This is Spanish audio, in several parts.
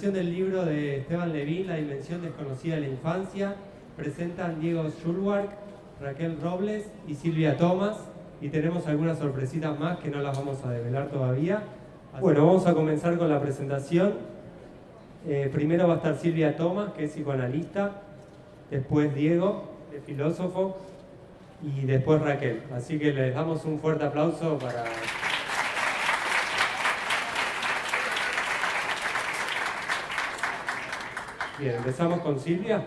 Del libro de Esteban Levin, La dimensión desconocida de la infancia. Presentan Diego Schulwark, Raquel Robles y Silvia Thomas, y tenemos algunas sorpresitas más que no las vamos a develar todavía. Bueno, vamos a comenzar con la presentación. Primero va a estar Silvia Thomas, que es psicoanalista, después Diego, que es filósofo, y después Raquel. Así que les damos un fuerte aplauso para... Bien, empezamos con Silvia.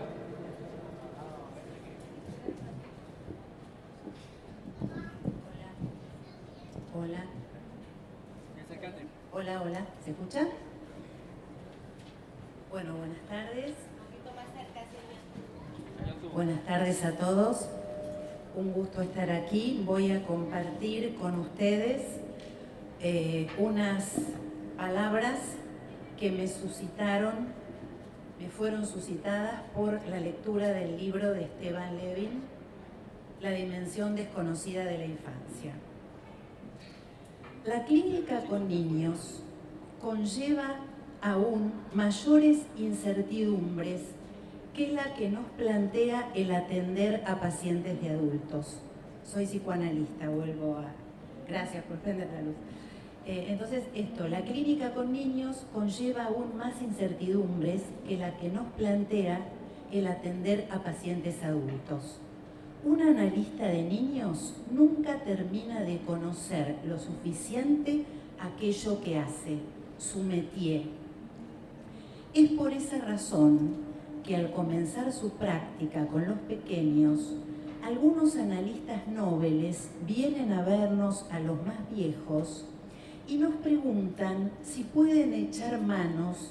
Hola. Hola, hola. ¿Se escucha? Bueno, buenas tardes. Buenas tardes a todos. Un gusto estar aquí. Voy a compartir con ustedes unas palabras que me fueron suscitadas por la lectura del libro de Esteban Levin, La dimensión desconocida de la infancia. La clínica con niños conlleva aún mayores incertidumbres que la que nos plantea el atender a pacientes de adultos. Soy psicoanalista, Gracias por prender la luz. Entonces, la clínica con niños conlleva aún más incertidumbres que la que nos plantea el atender a pacientes adultos. Un analista de niños nunca termina de conocer lo suficiente aquello que hace, su métier. Es por esa razón que al comenzar su práctica con los pequeños, algunos analistas nobles vienen a vernos a los más viejos y nos preguntan si pueden echar manos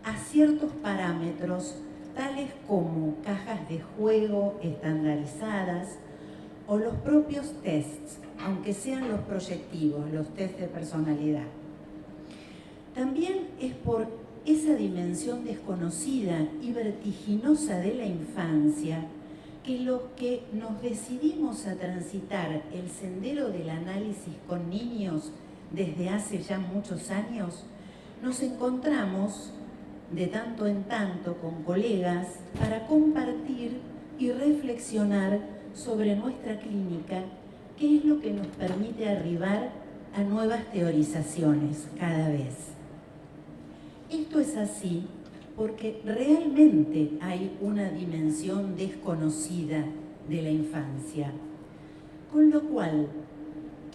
a ciertos parámetros tales como cajas de juego estandarizadas o los propios tests, aunque sean los proyectivos, los test de personalidad. También es por esa dimensión desconocida y vertiginosa de la infancia que los que nos decidimos a transitar el sendero del análisis con niños desde hace ya muchos años, nos encontramos de tanto en tanto con colegas para compartir y reflexionar sobre nuestra clínica, que es lo que nos permite arribar a nuevas teorizaciones cada vez. Esto es así porque realmente hay una dimensión desconocida de la infancia, con lo cual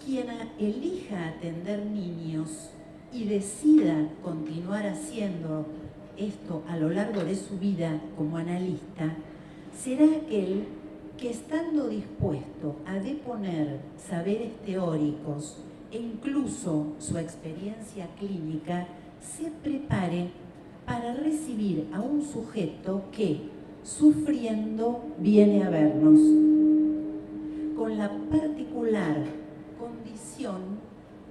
quien elija atender niños y decida continuar haciendo esto a lo largo de su vida como analista, será aquel que, estando dispuesto a deponer saberes teóricos e incluso su experiencia clínica, se prepare para recibir a un sujeto que, sufriendo, viene a vernos, con la particular condición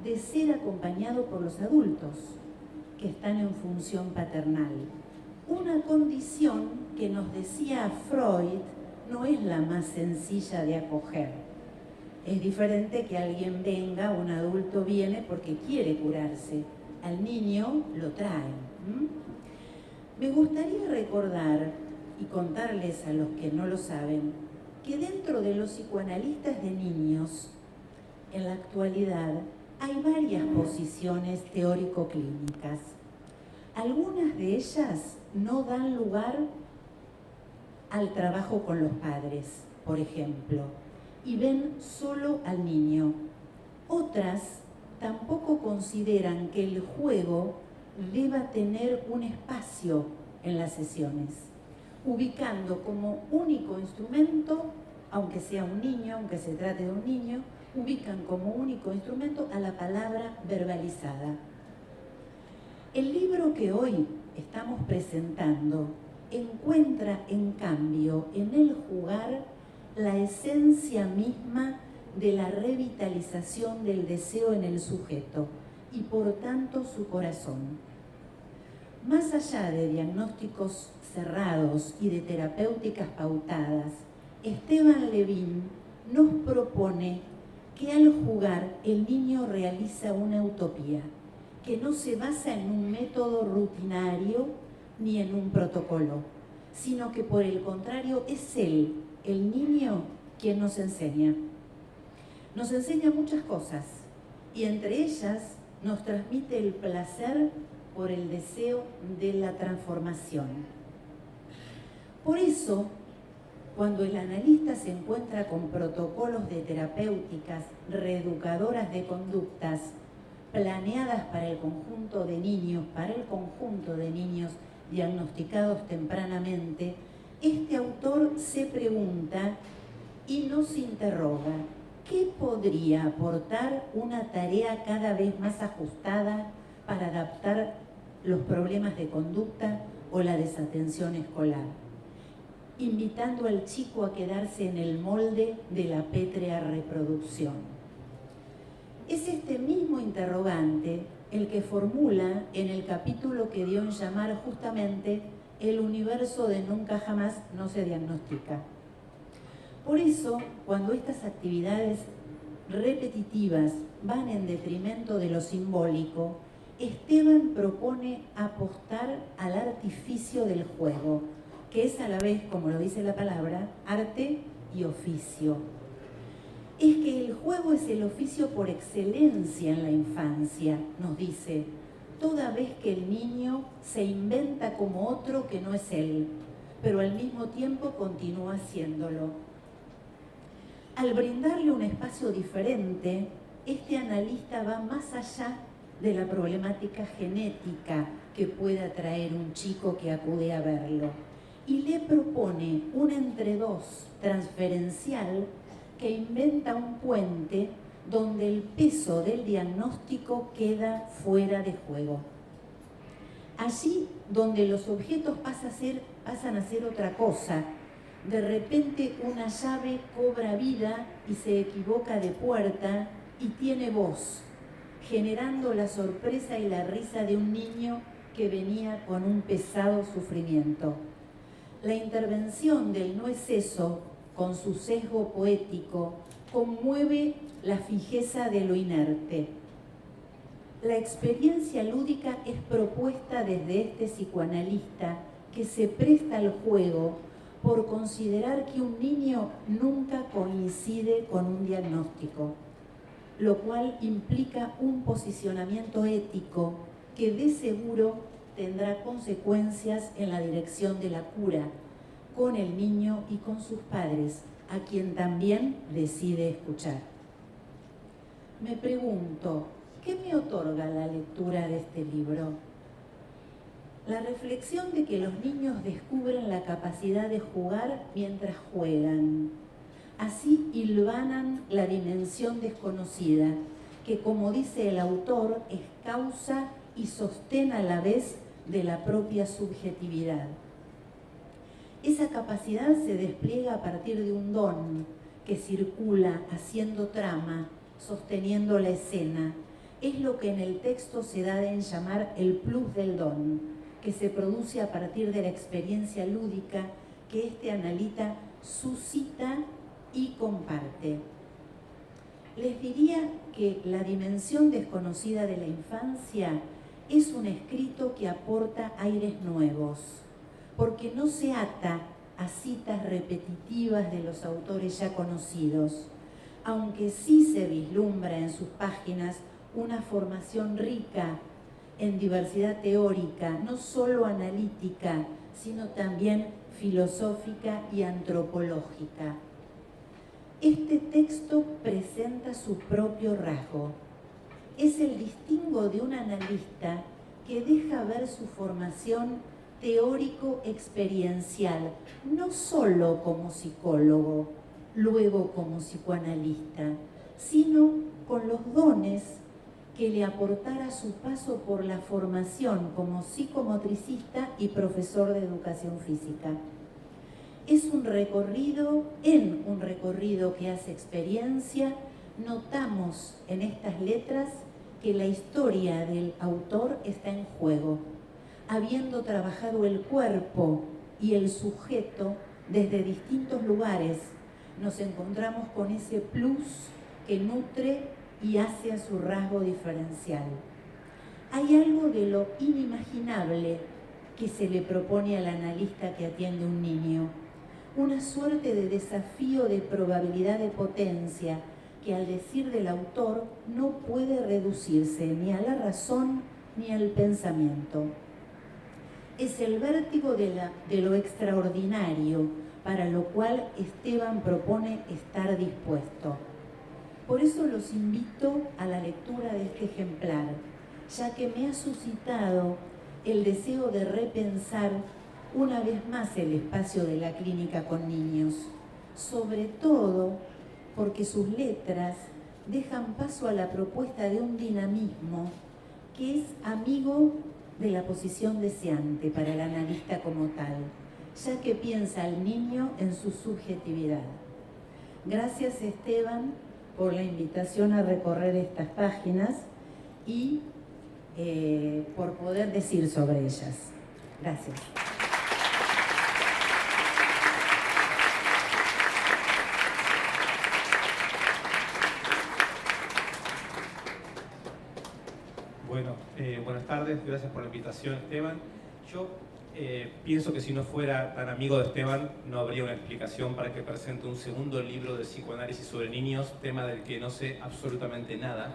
de ser acompañado por los adultos que están en función paternal. Una condición que, nos decía Freud, no es la más sencilla de acoger. Es diferente que alguien venga, un adulto viene porque quiere curarse. Al niño lo traen. Me gustaría recordar y contarles a los que no lo saben que dentro de los psicoanalistas de niños, en la actualidad, hay varias posiciones teórico-clínicas. Algunas de ellas no dan lugar al trabajo con los padres, por ejemplo, y ven solo al niño. Otras tampoco consideran que el juego deba tener un espacio en las sesiones, ubicando como único instrumento, aunque sea un niño, aunque se trate de un niño, ubican como único instrumento a la palabra verbalizada. El libro que hoy estamos presentando encuentra, en cambio, en el jugar la esencia misma de la revitalización del deseo en el sujeto y, por tanto, su corazón. Más allá de diagnósticos cerrados y de terapéuticas pautadas, Esteban Levin nos propone que al jugar el niño realiza una utopía que no se basa en un método rutinario ni en un protocolo, sino que por el contrario es él, el niño, quien nos enseña. Nos enseña muchas cosas y entre ellas nos transmite el placer por el deseo de la transformación. Por eso, cuando el analista se encuentra con protocolos de terapéuticas reeducadoras de conductas planeadas para el conjunto de niños, diagnosticados tempranamente, este autor se pregunta y nos interroga: ¿qué podría aportar una tarea cada vez más ajustada para adaptar los problemas de conducta o la desatención escolar? Invitando al chico a quedarse en el molde de la pétrea reproducción. Es este mismo interrogante el que formula en el capítulo que dio en llamar justamente El universo de nunca jamás no se diagnostica. Por eso, cuando estas actividades repetitivas van en detrimento de lo simbólico, Esteban propone apostar al artificio del juego, que es a la vez, como lo dice la palabra, arte y oficio. Es que el juego es el oficio por excelencia en la infancia, nos dice, toda vez que el niño se inventa como otro que no es él, pero al mismo tiempo continúa haciéndolo. Al brindarle un espacio diferente, este analista va más allá de la problemática genética que pueda traer un chico que acude a verlo y le propone un entre-dos transferencial que inventa un puente donde el peso del diagnóstico queda fuera de juego. Allí donde los objetos pasan a ser otra cosa, de repente una llave cobra vida y se equivoca de puerta y tiene voz, generando la sorpresa y la risa de un niño que venía con un pesado sufrimiento. La intervención del no es eso, con su sesgo poético, conmueve la fijeza de lo inerte. La experiencia lúdica es propuesta desde este psicoanalista que se presta al juego por considerar que un niño nunca coincide con un diagnóstico, lo cual implica un posicionamiento ético que de seguro tendrá consecuencias en la dirección de la cura, con el niño y con sus padres, a quien también decide escuchar. Me pregunto, ¿qué me otorga la lectura de este libro? La reflexión de que los niños descubren la capacidad de jugar mientras juegan. Así hilvanan la dimensión desconocida, que, como dice el autor, es causa y sostén a la vez de la propia subjetividad. Esa capacidad se despliega a partir de un don que circula haciendo trama, sosteniendo la escena. Es lo que en el texto se da en llamar el plus del don, que se produce a partir de la experiencia lúdica que este analista suscita y comparte. Les diría que La dimensión desconocida de la infancia es un escrito que aporta aires nuevos, porque no se ata a citas repetitivas de los autores ya conocidos, aunque sí se vislumbra en sus páginas una formación rica en diversidad teórica, no solo analítica, sino también filosófica y antropológica. Este texto presenta su propio rasgo. Es el distingo de un analista que deja ver su formación teórico-experiencial, no solo como psicólogo, luego como psicoanalista, sino con los dones que le aportara su paso por la formación como psicomotricista y profesor de educación física. Es un recorrido que hace experiencia. Notamos en estas letras que la historia del autor está en juego, habiendo trabajado el cuerpo y el sujeto desde distintos lugares. Nos encontramos con ese plus que nutre y hace a su rasgo diferencial. Hay algo de lo inimaginable que se le propone al analista que atiende un niño, una suerte de desafío de probabilidad de potencia que, al decir del autor, no puede reducirse ni a la razón ni al pensamiento. Es el vértigo de lo extraordinario, para lo cual Esteban propone estar dispuesto. Por eso los invito a la lectura de este ejemplar, ya que me ha suscitado el deseo de repensar una vez más el espacio de la clínica con niños, sobre todo porque sus letras dejan paso a la propuesta de un dinamismo que es amigo de la posición deseante para el analista como tal, ya que piensa al niño en su subjetividad. Gracias, Esteban, por la invitación a recorrer estas páginas y por poder decir sobre ellas. Gracias. Bueno, buenas tardes, gracias por la invitación, Esteban. Yo pienso que si no fuera tan amigo de Esteban, no habría una explicación para que presente un segundo libro de psicoanálisis sobre niños, tema del que no sé absolutamente nada.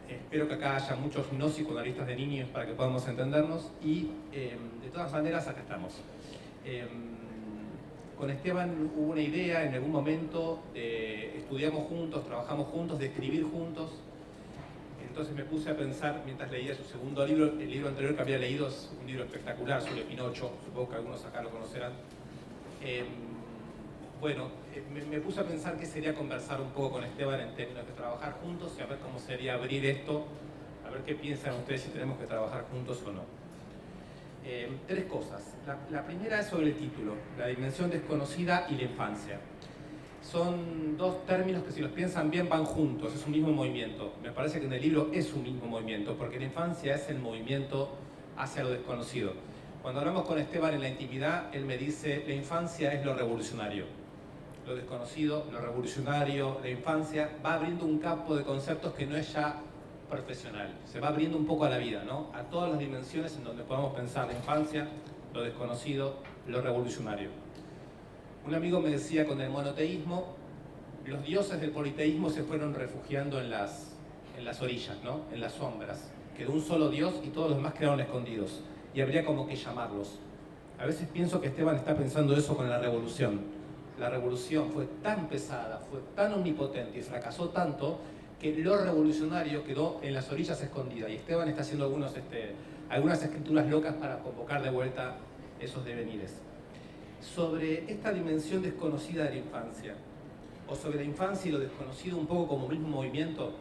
Espero que acá haya muchos no psicoanalistas de niños para que podamos entendernos y de todas maneras acá estamos. Con Esteban hubo una idea en algún momento, estudiamos juntos, trabajamos juntos, de escribir juntos. Entonces me puse a pensar, mientras leía su segundo libro, el libro anterior que había leído es un libro espectacular sobre Pinocho, supongo que algunos acá lo conocerán. Me puse a pensar qué sería conversar un poco con Esteban en términos de trabajar juntos y a ver cómo sería abrir esto, a ver qué piensan ustedes si tenemos que trabajar juntos o no. Tres cosas. La primera es sobre el título, la dimensión desconocida y la infancia. Son dos términos que, si los piensan bien, van juntos, es un mismo movimiento. Me parece que en el libro es un mismo movimiento, porque la infancia es el movimiento hacia lo desconocido. Cuando hablamos con Esteban en la intimidad, él me dice, la infancia es lo revolucionario. Lo desconocido, lo revolucionario, la infancia va abriendo un campo de conceptos que no es ya profesional. Se va abriendo un poco a la vida, ¿no? A todas las dimensiones en donde podamos pensar la infancia, lo desconocido, lo revolucionario. Un amigo me decía, con el monoteísmo, los dioses del politeísmo se fueron refugiando en las orillas, ¿no? En las sombras. Quedó un solo dios y todos los demás quedaron escondidos. Y habría como que llamarlos. A veces pienso que Esteban está pensando eso con la revolución. La revolución fue tan pesada, fue tan omnipotente y fracasó tanto que lo revolucionario quedó en las orillas escondida. Y Esteban está haciendo algunas escrituras locas para convocar de vuelta esos devenires. Sobre esta dimensión desconocida de la infancia, o sobre la infancia y lo desconocido un poco como mismo movimiento,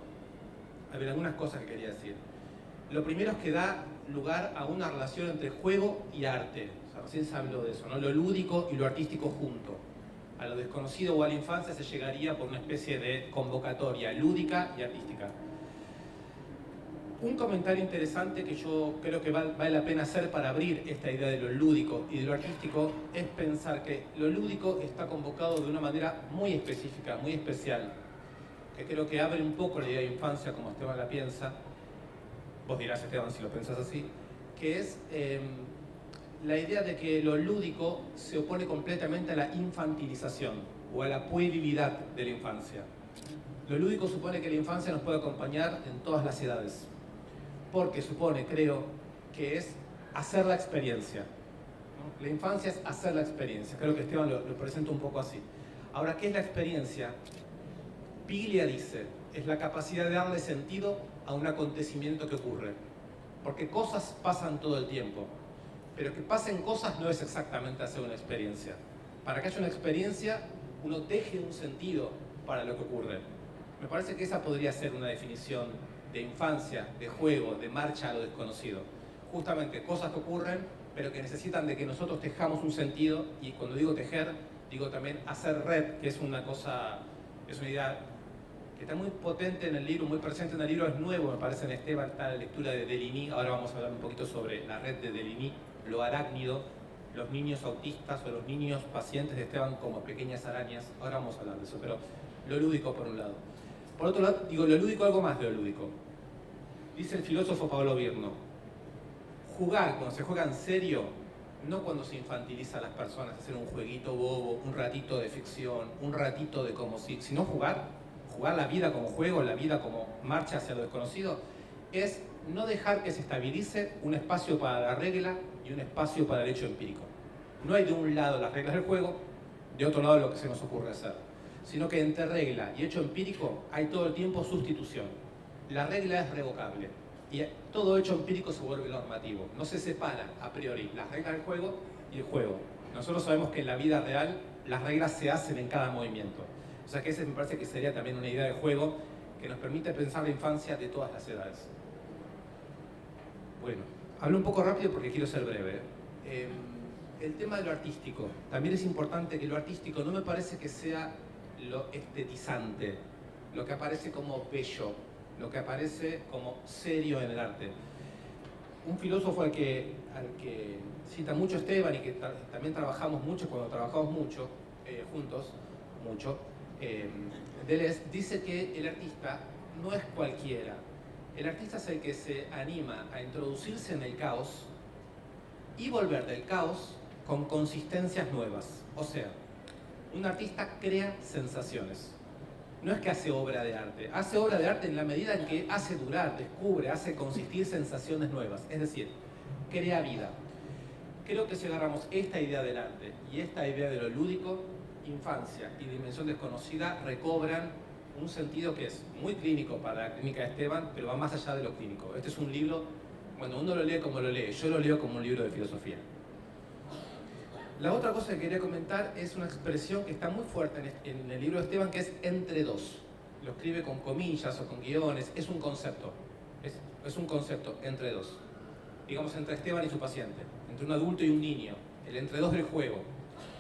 hay algunas cosas que quería decir. Lo primero es que da lugar a una relación entre juego y arte. O sea, recién se habló de eso, ¿no? Lo lúdico y lo artístico junto. A lo desconocido o a la infancia se llegaría por una especie de convocatoria lúdica y artística. Un comentario interesante que yo creo que vale la pena hacer para abrir esta idea de lo lúdico y de lo artístico es pensar que lo lúdico está convocado de una manera muy específica, muy especial, que creo que abre un poco la idea de infancia como Esteban la piensa. Vos dirás, Esteban, si lo pensás así, que es la idea de que lo lúdico se opone completamente a la infantilización o a la puerilidad de la infancia. Lo lúdico supone que la infancia nos puede acompañar en todas las edades, porque supone, creo, que es hacer la experiencia. ¿No? La infancia es hacer la experiencia. Creo que Esteban lo presenta un poco así. Ahora, ¿qué es la experiencia? Piglia dice, es la capacidad de darle sentido a un acontecimiento que ocurre. Porque cosas pasan todo el tiempo, pero que pasen cosas no es exactamente hacer una experiencia. Para que haya una experiencia, uno teje un sentido para lo que ocurre. Me parece que esa podría ser una definición de infancia, de juego, de marcha a lo desconocido. Justamente cosas que ocurren, pero que necesitan de que nosotros tejamos un sentido, y cuando digo tejer, digo también hacer red, que es una cosa, es una idea que está muy potente en el libro, muy presente en el libro, es nuevo, me parece, en Esteban, está la lectura de Deligny. Ahora vamos a hablar un poquito sobre la red de Deligny, lo arácnido, los niños autistas o los niños pacientes de Esteban como pequeñas arañas. Ahora vamos a hablar de eso, pero lo lúdico por un lado. Por otro lado, digo lo lúdico, algo más de lo lúdico. Dice el filósofo Pablo Virno, jugar, cuando se juega en serio, no cuando se infantiliza a las personas, hacer un jueguito bobo, un ratito de ficción, un ratito de como si, sino jugar la vida como juego, la vida como marcha hacia lo desconocido, es no dejar que se estabilice un espacio para la regla y un espacio para el hecho empírico. No hay de un lado las reglas del juego, de otro lado lo que se nos ocurre hacer, sino que entre regla y hecho empírico hay todo el tiempo sustitución. La regla es revocable y todo hecho empírico se vuelve normativo. No se separa a priori las reglas del juego y el juego. Nosotros sabemos que en la vida real las reglas se hacen en cada movimiento. O sea que ese me parece que sería también una idea de juego que nos permite pensar la infancia de todas las edades. Bueno, hablo un poco rápido porque quiero ser breve. El tema de lo artístico. También es importante que lo artístico no me parece que sea lo estetizante, lo que aparece como bello, lo que aparece como serio en el arte. Un filósofo al que cita mucho Esteban y que también trabajamos mucho, cuando trabajamos mucho, juntos, mucho, Deleuze dice que el artista no es cualquiera. El artista es el que se anima a introducirse en el caos y volver del caos con consistencias nuevas. O sea, un artista crea sensaciones. No es que hace obra de arte en la medida en que hace durar, descubre, hace consistir sensaciones nuevas. Es decir, crea vida. Creo que si agarramos esta idea del arte y esta idea de lo lúdico, infancia y dimensión desconocida recobran un sentido que es muy clínico para la clínica de Esteban, pero va más allá de lo clínico. Este es un libro, cuando uno lo lee como lo lee, yo lo leo como un libro de filosofía. La otra cosa que quería comentar es una expresión que está muy fuerte en el libro de Esteban, que es entre dos. Lo escribe con comillas o con guiones, es un concepto. Es un concepto, entre dos. Digamos, entre Esteban y su paciente, entre un adulto y un niño, el entre dos del juego.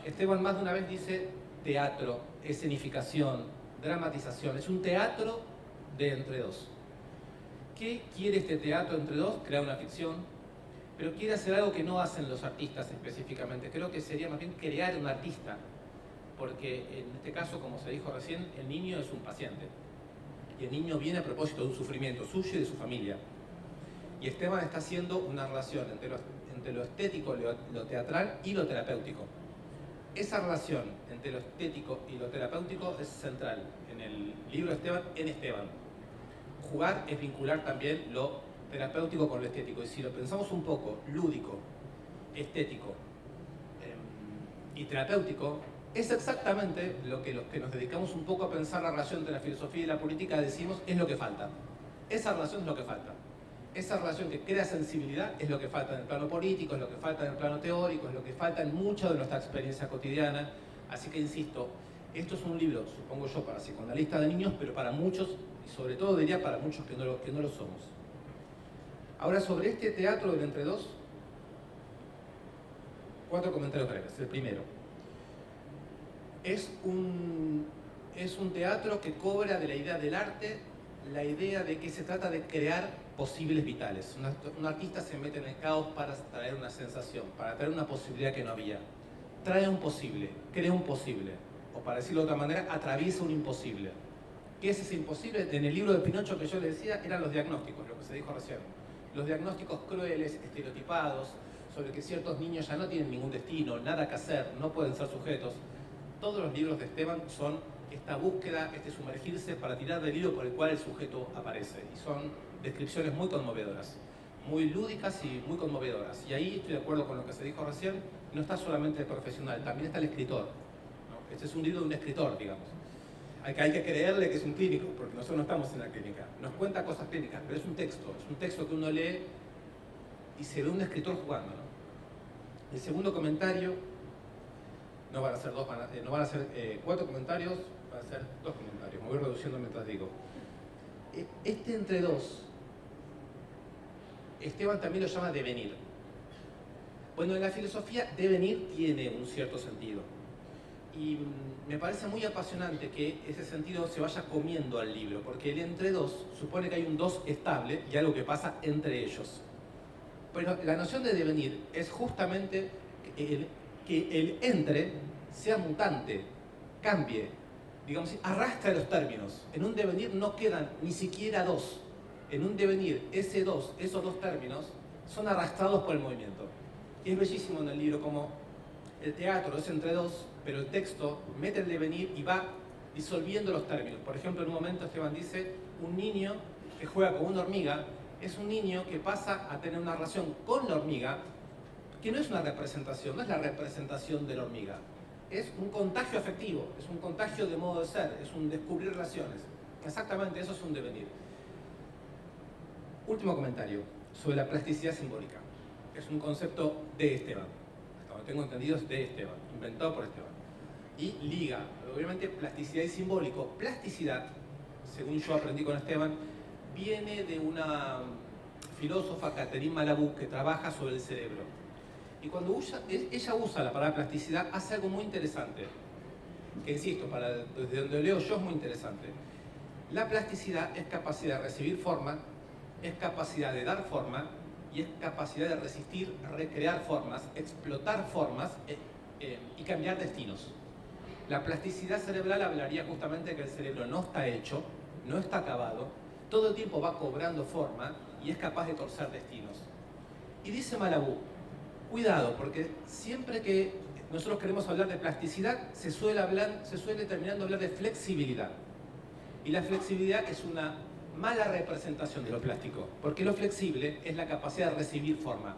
Esteban más de una vez dice teatro, escenificación, dramatización. Es un teatro de entre dos. ¿Qué quiere este teatro entre dos? Crear una ficción, pero quiere hacer algo que no hacen los artistas específicamente. Creo que sería más bien crear un artista, porque en este caso, como se dijo recién, el niño es un paciente. Y el niño viene a propósito de un sufrimiento suyo y de su familia. Y Esteban está haciendo una relación entre lo estético, lo teatral y lo terapéutico. Esa relación entre lo estético y lo terapéutico es central en el libro de Esteban, en Esteban. Jugar es vincular también lo terapéutico con lo estético. Y si lo pensamos un poco, lúdico, estético y terapéutico, es exactamente lo que los que nos dedicamos un poco a pensar la relación entre la filosofía y la política decimos es lo que falta. Esa relación es lo que falta. Esa relación que crea sensibilidad es lo que falta en el plano político, es lo que falta en el plano teórico, es lo que falta en mucha de nuestra experiencia cotidiana. Así que insisto, esto es un libro, supongo yo, para psicoanalistas de niños, pero para muchos, y sobre todo diría para muchos que no lo somos. Ahora, sobre este teatro del entre dos, 4 comentarios breves. El primero, es un teatro que cobra de la idea del arte la idea de que se trata de crear posibles vitales. Un artista se mete en el caos para traer una sensación, para traer una posibilidad que no había. Trae un posible, crea un posible, o para decirlo de otra manera, atraviesa un imposible. ¿Qué es ese imposible? En el libro de Pinocho que yo le decía, eran los diagnósticos, lo que se dijo recién. Los diagnósticos crueles, estereotipados, sobre que ciertos niños ya no tienen ningún destino, nada que hacer, no pueden ser sujetos. Todos los libros de Esteban son esta búsqueda, este sumergirse para tirar del hilo por el cual el sujeto aparece. Y son descripciones muy conmovedoras, muy lúdicas y muy conmovedoras. Y ahí estoy de acuerdo con lo que se dijo recién, no está solamente el profesional, también está el escritor, ¿no? Este es un libro de un escritor, digamos. Hay que creerle que es un clínico, porque nosotros no estamos en la clínica. Nos cuenta cosas clínicas, pero es un texto que uno lee y se ve un escritor jugando, ¿no? El segundo comentario, no van a ser 4 comentarios, van a ser 2 comentarios. Me voy reduciendo mientras digo. Este entre dos, Esteban también lo llama devenir. Bueno, en la filosofía, devenir tiene un cierto sentido. Y me parece muy apasionante que ese sentido se vaya comiendo al libro, porque el entre dos supone que hay un dos estable y algo que pasa entre ellos. Pero la noción de devenir es justamente que el entre sea mutante, cambie, digamos, arrastra los términos. En un devenir no quedan ni siquiera dos. En un devenir, esos dos términos, son arrastrados por el movimiento. Y es bellísimo en el libro como el teatro es entre dos, pero el texto mete el devenir y va disolviendo los términos. Por ejemplo, en un momento Esteban dice, un niño que juega con una hormiga es un niño que pasa a tener una relación con la hormiga que no es una representación, no es la representación de la hormiga. Es un contagio afectivo, es un contagio de modo de ser, es un descubrir relaciones. Exactamente eso es un devenir. Último comentario sobre la plasticidad simbólica. Es un concepto de Esteban. Hasta donde tengo entendido es de Esteban, inventado por Esteban. Y liga, obviamente, plasticidad y simbólico. Plasticidad, según yo aprendí con Esteban, viene de una filósofa, Catherine Malabou, que trabaja sobre el cerebro. Y cuando ella usa la palabra plasticidad, hace algo muy interesante, que insisto, desde donde leo yo es muy interesante. La plasticidad es capacidad de recibir forma, es capacidad de dar forma y es capacidad de resistir, recrear formas, explotar formas y cambiar destinos. La plasticidad cerebral hablaría justamente de que el cerebro no está hecho, no está acabado, todo el tiempo va cobrando forma y es capaz de torcer destinos. Y dice Malabou, cuidado, porque siempre que nosotros queremos hablar de plasticidad, se suele terminando hablar de flexibilidad. Y la flexibilidad es una mala representación de lo plástico, porque lo flexible es la capacidad de recibir forma.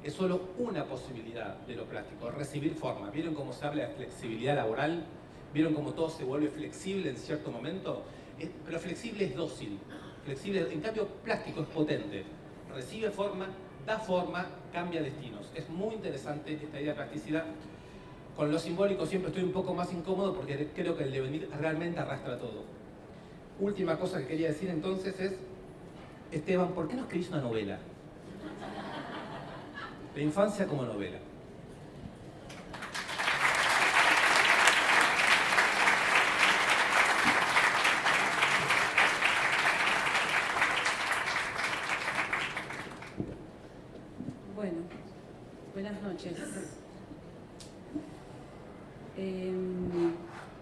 Es solo una posibilidad de lo plástico, recibir forma. ¿Vieron cómo se habla de flexibilidad laboral? ¿Vieron cómo todo se vuelve flexible en cierto momento? Pero flexible es dócil. Flexible, en cambio, plástico es potente. Recibe forma, da forma, cambia destinos. Es muy interesante esta idea de plasticidad. Con lo simbólico siempre estoy un poco más incómodo porque creo que el devenir realmente arrastra todo. Última cosa que quería decir entonces es, Esteban, ¿por qué no escribís una novela? La infancia como novela. Bueno, buenas noches.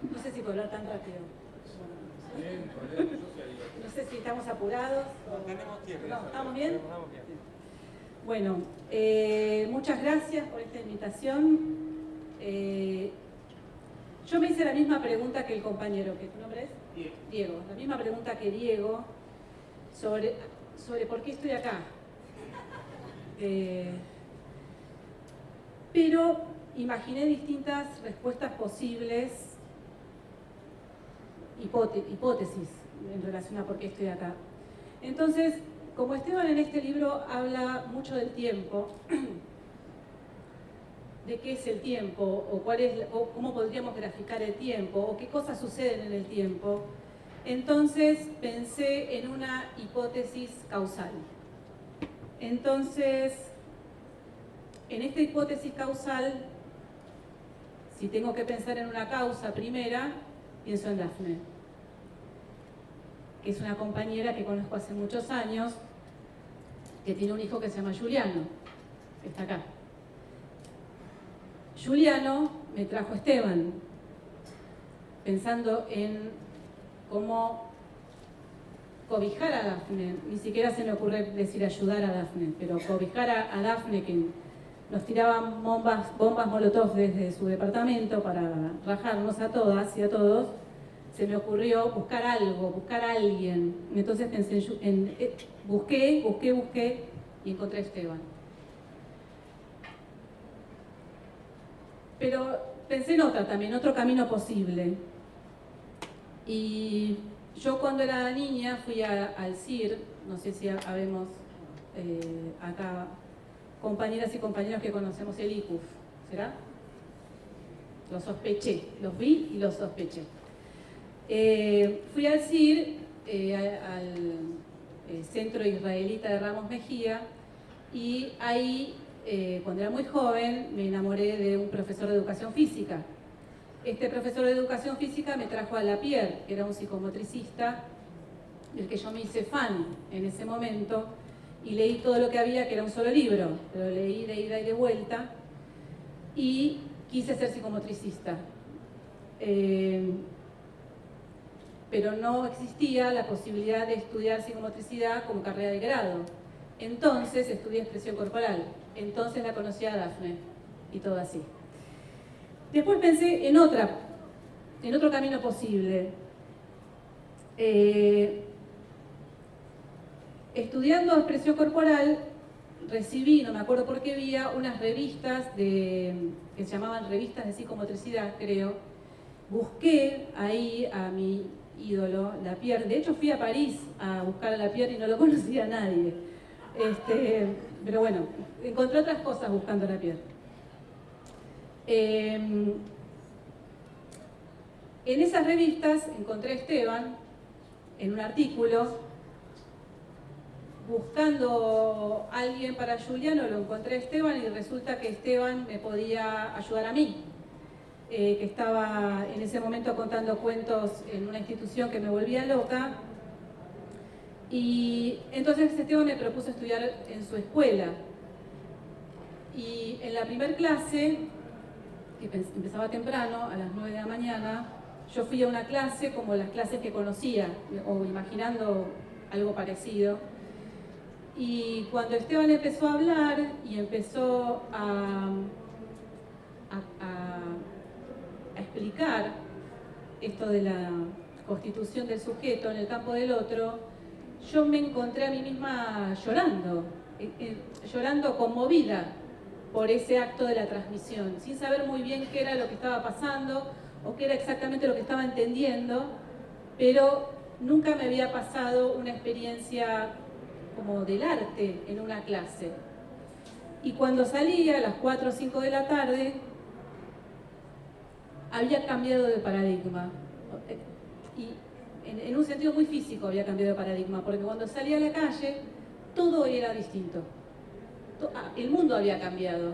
No sé si puedo hablar tan rápido. No sé si estamos apurados. No, tenemos tiempo. No, ¿estamos bien? Vamos bien. Bueno, muchas gracias por esta invitación. Yo me hice la misma pregunta que el compañero, que tu nombre es Diego. La misma pregunta que Diego sobre por qué estoy acá. Pero imaginé distintas respuestas posibles, hipótesis en relación a por qué estoy acá. Entonces, como Esteban en este libro habla mucho del tiempo, de qué es el tiempo, o cómo podríamos graficar el tiempo, o qué cosas suceden en el tiempo, entonces pensé en una hipótesis causal. Entonces, en esta hipótesis causal, si tengo que pensar en una causa primera, pienso en Dafne, que es una compañera que conozco hace muchos años, que tiene un hijo que se llama Juliano, que está acá. Juliano me trajo Esteban, pensando en cómo cobijar a Dafne. Ni siquiera se me ocurre decir ayudar a Dafne, pero cobijar a Dafne, que nos tiraban bombas molotov desde su departamento para rajarnos a todas y a todos. se me ocurrió buscar algo, buscar a alguien. Entonces pensé busqué y encontré a Esteban. Pero pensé en otra también, otro camino posible. Y yo cuando era niña fui al CIR, no sé si habemos acá compañeras y compañeros que conocemos el ICUF, ¿será? Lo sospeché, los vi y los sospeché. Fui al CIR, al Centro Israelita de Ramos Mejía, y ahí, cuando era muy joven, me enamoré de un profesor de educación física. Este profesor de educación física me trajo a Lapierre, que era un psicomotricista, del que yo me hice fan en ese momento, y leí todo lo que había, que era un solo libro, pero leí de ida y de vuelta, y quise ser psicomotricista. Pero no existía la posibilidad de estudiar psicomotricidad como carrera de grado. Entonces estudié expresión corporal, entonces la conocí a Dafne, y todo así. Después pensé en otro camino posible. Estudiando expresión corporal, recibí, no me acuerdo por qué vía, unas revistas que se llamaban revistas de psicomotricidad, creo. Busqué ahí a mi ídolo, Lapierre. De hecho, fui a París a buscar a Lapierre y no lo conocía a nadie. Pero bueno, encontré otras cosas buscando a Lapierre. En esas revistas encontré a Esteban en un artículo. Buscando a alguien para Juliano, lo encontré a Esteban y resulta que Esteban me podía ayudar a mí, que estaba en ese momento contando cuentos en una institución que me volvía loca. Y entonces Esteban me propuso estudiar en su escuela. Y en la primera clase, que empezaba temprano, a las 9 de la mañana, yo fui a una clase como las clases que conocía, o imaginando algo parecido. Y cuando Esteban empezó a hablar y empezó a explicar esto de la constitución del sujeto en el campo del otro, yo me encontré a mí misma llorando conmovida por ese acto de la transmisión, sin saber muy bien qué era lo que estaba pasando o qué era exactamente lo que estaba entendiendo, pero nunca me había pasado una experiencia como del arte en una clase. Y cuando salía a las 4 o 5 de la tarde, había cambiado de paradigma. Y en un sentido muy físico había cambiado de paradigma, porque cuando salía a la calle, todo era distinto. El mundo había cambiado.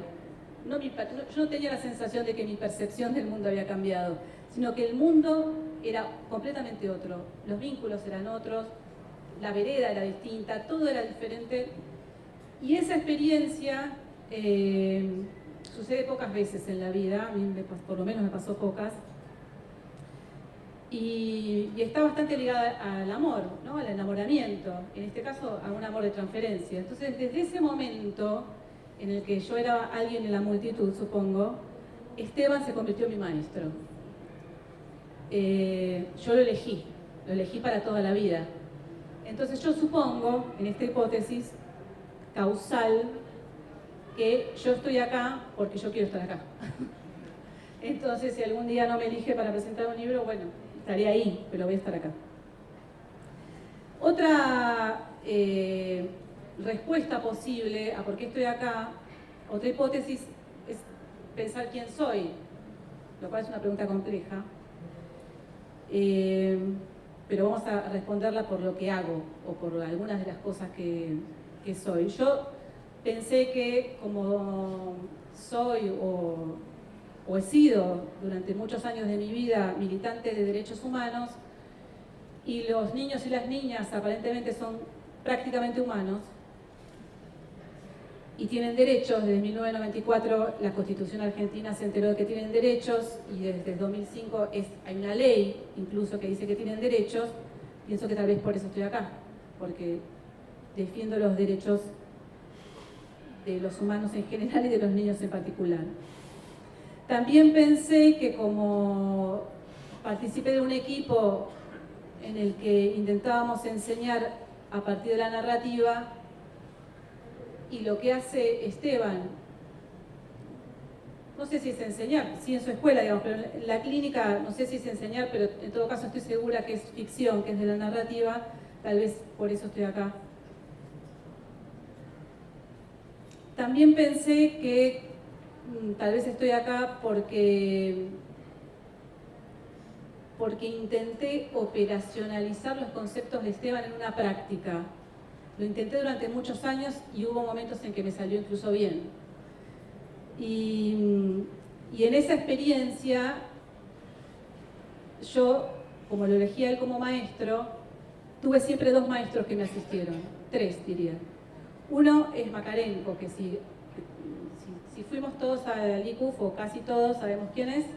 Yo no tenía la sensación de que mi percepción del mundo había cambiado, sino que el mundo era completamente otro. Los vínculos eran otros, la vereda era distinta, todo era diferente. Y esa experiencia sucede pocas veces en la vida, a mí por lo menos me pasó pocas, y está bastante ligada al amor, ¿no? Al enamoramiento, en este caso a un amor de transferencia. Entonces, desde ese momento en el que yo era alguien en la multitud, supongo, Esteban se convirtió en mi maestro. Yo lo elegí para toda la vida. Entonces yo supongo, en esta hipótesis causal, que yo estoy acá porque yo quiero estar acá. Entonces, si algún día no me elige para presentar un libro, bueno, estaré ahí, pero voy a estar acá. Otra respuesta posible a por qué estoy acá, otra hipótesis, es pensar quién soy, lo cual es una pregunta compleja. Pero vamos a responderla por lo que hago o por algunas de las cosas que soy. Yo pensé que como soy o he sido durante muchos años de mi vida militante de derechos humanos y los niños y las niñas aparentemente son prácticamente humanos y tienen derechos. Desde 1994 la Constitución argentina se enteró de que tienen derechos y desde 2005 hay una ley incluso que dice que tienen derechos. Pienso que tal vez por eso estoy acá, porque defiendo los derechos de los humanos en general y de los niños en particular. También pensé que como participé de un equipo en el que intentábamos enseñar a partir de la narrativa, y lo que hace Esteban, no sé si es enseñar, sí en su escuela, digamos, pero en la clínica no sé si es enseñar, pero en todo caso estoy segura que es ficción, que es de la narrativa, tal vez por eso estoy acá. También pensé que tal vez estoy acá porque intenté operacionalizar los conceptos de Esteban en una práctica. Lo intenté durante muchos años y hubo momentos en que me salió incluso bien. Y en esa experiencia, yo, como lo elegía él como maestro, tuve siempre 2 maestros que me asistieron, 3 diría. Uno es Makarenko, que si fuimos todos al ICUF, o casi todos, sabemos quién es,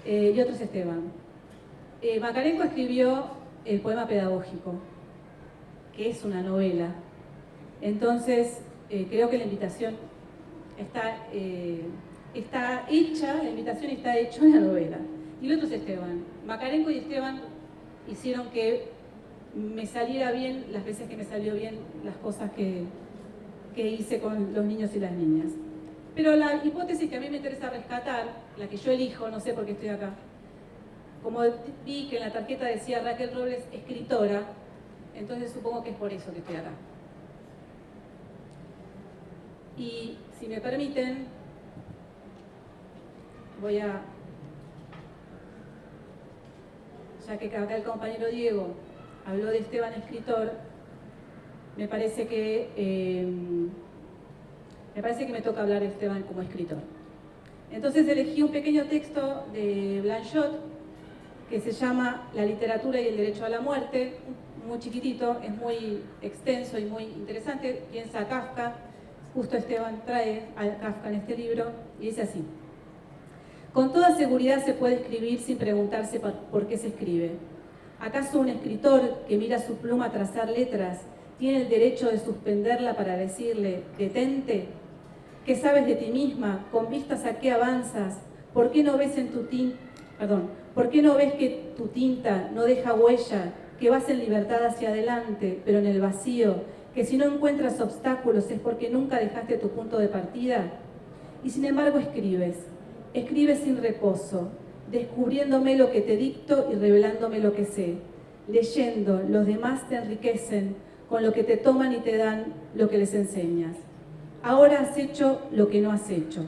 y otro es Esteban. Makarenko escribió el poema pedagógico, que es una novela. Entonces, creo que la invitación está hecha, la invitación está hecha en la novela. Y el otro es Esteban. Makarenko y Esteban hicieron que me saliera bien las veces que me salió bien las cosas que hice con los niños y las niñas. Pero la hipótesis que a mí me interesa rescatar, la que yo elijo, no sé por qué estoy acá, como vi que en la tarjeta decía Raquel Robles, escritora, entonces supongo que es por eso que estoy acá. Y si me permiten, voy a, ya que acá el compañero Diego habló de Esteban escritor, me parece que me toca hablar de Esteban como escritor. Entonces elegí un pequeño texto de Blanchot que se llama La literatura y el derecho a la muerte, muy chiquitito, es muy extenso y muy interesante, piensa a Kafka, justo Esteban trae a Kafka en este libro, y dice así: con toda seguridad se puede escribir sin preguntarse por qué se escribe. ¿Acaso un escritor que mira su pluma a trazar letras tiene el derecho de suspenderla para decirle, detente? ¿Qué sabes de ti misma? ¿Con vistas a qué avanzas? ¿Por qué no ves ¿por qué no ves que tu tinta no deja huella, que vas en libertad hacia adelante, pero en el vacío, que si no encuentras obstáculos es porque nunca dejaste tu punto de partida? Y sin embargo escribes sin reposo, descubriéndome lo que te dicto y revelándome lo que sé. Leyendo, los demás te enriquecen con lo que te toman y te dan lo que les enseñas. Ahora has hecho lo que no has hecho,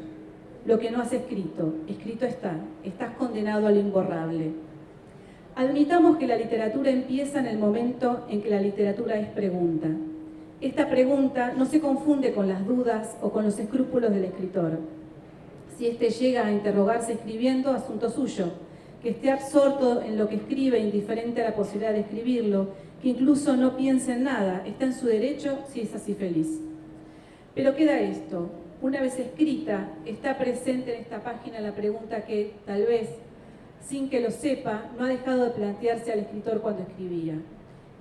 lo que no has escrito. Escrito está, estás condenado a lo imborrable. Admitamos que la literatura empieza en el momento en que la literatura es pregunta. Esta pregunta no se confunde con las dudas o con los escrúpulos del escritor. Si éste llega a interrogarse escribiendo, asunto suyo. Que esté absorto en lo que escribe, indiferente a la posibilidad de escribirlo, que incluso no piense en nada, está en su derecho si es así feliz. Pero queda esto: una vez escrita, está presente en esta página la pregunta que, tal vez, sin que lo sepa, no ha dejado de plantearse al escritor cuando escribía.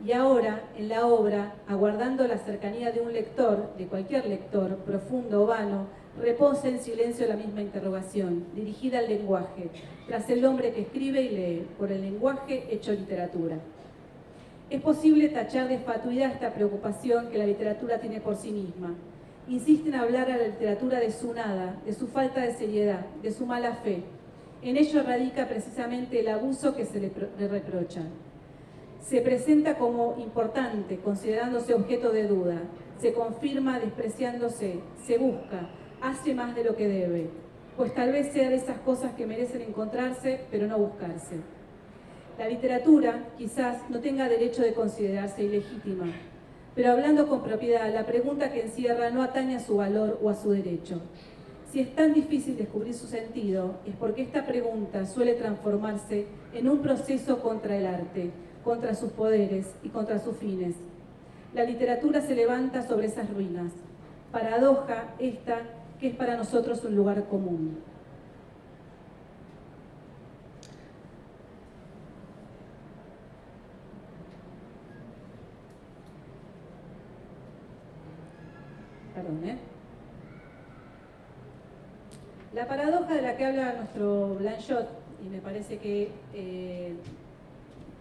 Y ahora, en la obra, aguardando la cercanía de un lector, de cualquier lector, profundo o vano, reposa en silencio la misma interrogación, dirigida al lenguaje, tras el hombre que escribe y lee, por el lenguaje hecho literatura. Es posible tachar de fatuidad esta preocupación que la literatura tiene por sí misma. Insiste en hablar a la literatura de su nada, de su falta de seriedad, de su mala fe. En ello radica precisamente el abuso que se le reprocha. Se presenta como importante, considerándose objeto de duda. Se confirma despreciándose, se busca, hace más de lo que debe, pues tal vez sea de esas cosas que merecen encontrarse, pero no buscarse. La literatura quizás no tenga derecho de considerarse ilegítima, pero hablando con propiedad, la pregunta que encierra no atañe a su valor o a su derecho. Si es tan difícil descubrir su sentido, es porque esta pregunta suele transformarse en un proceso contra el arte, contra sus poderes y contra sus fines. La literatura se levanta sobre esas ruinas. Paradoja esta que es para nosotros un lugar común. La paradoja de la que habla nuestro Blanchot y me parece que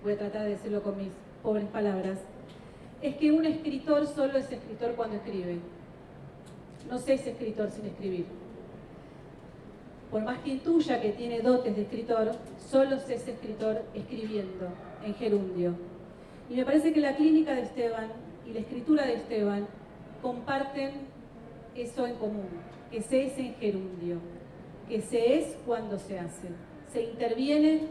voy a tratar de decirlo con mis pobres palabras, es que un escritor solo es escritor cuando escribe. No se es escritor sin escribir. Por más que intuya que tiene dotes de escritor, solo se es escritor escribiendo, en gerundio. Y me parece que la clínica de Esteban y la escritura de Esteban comparten eso en común, que se es en gerundio, que se es cuando se hace. Se interviene,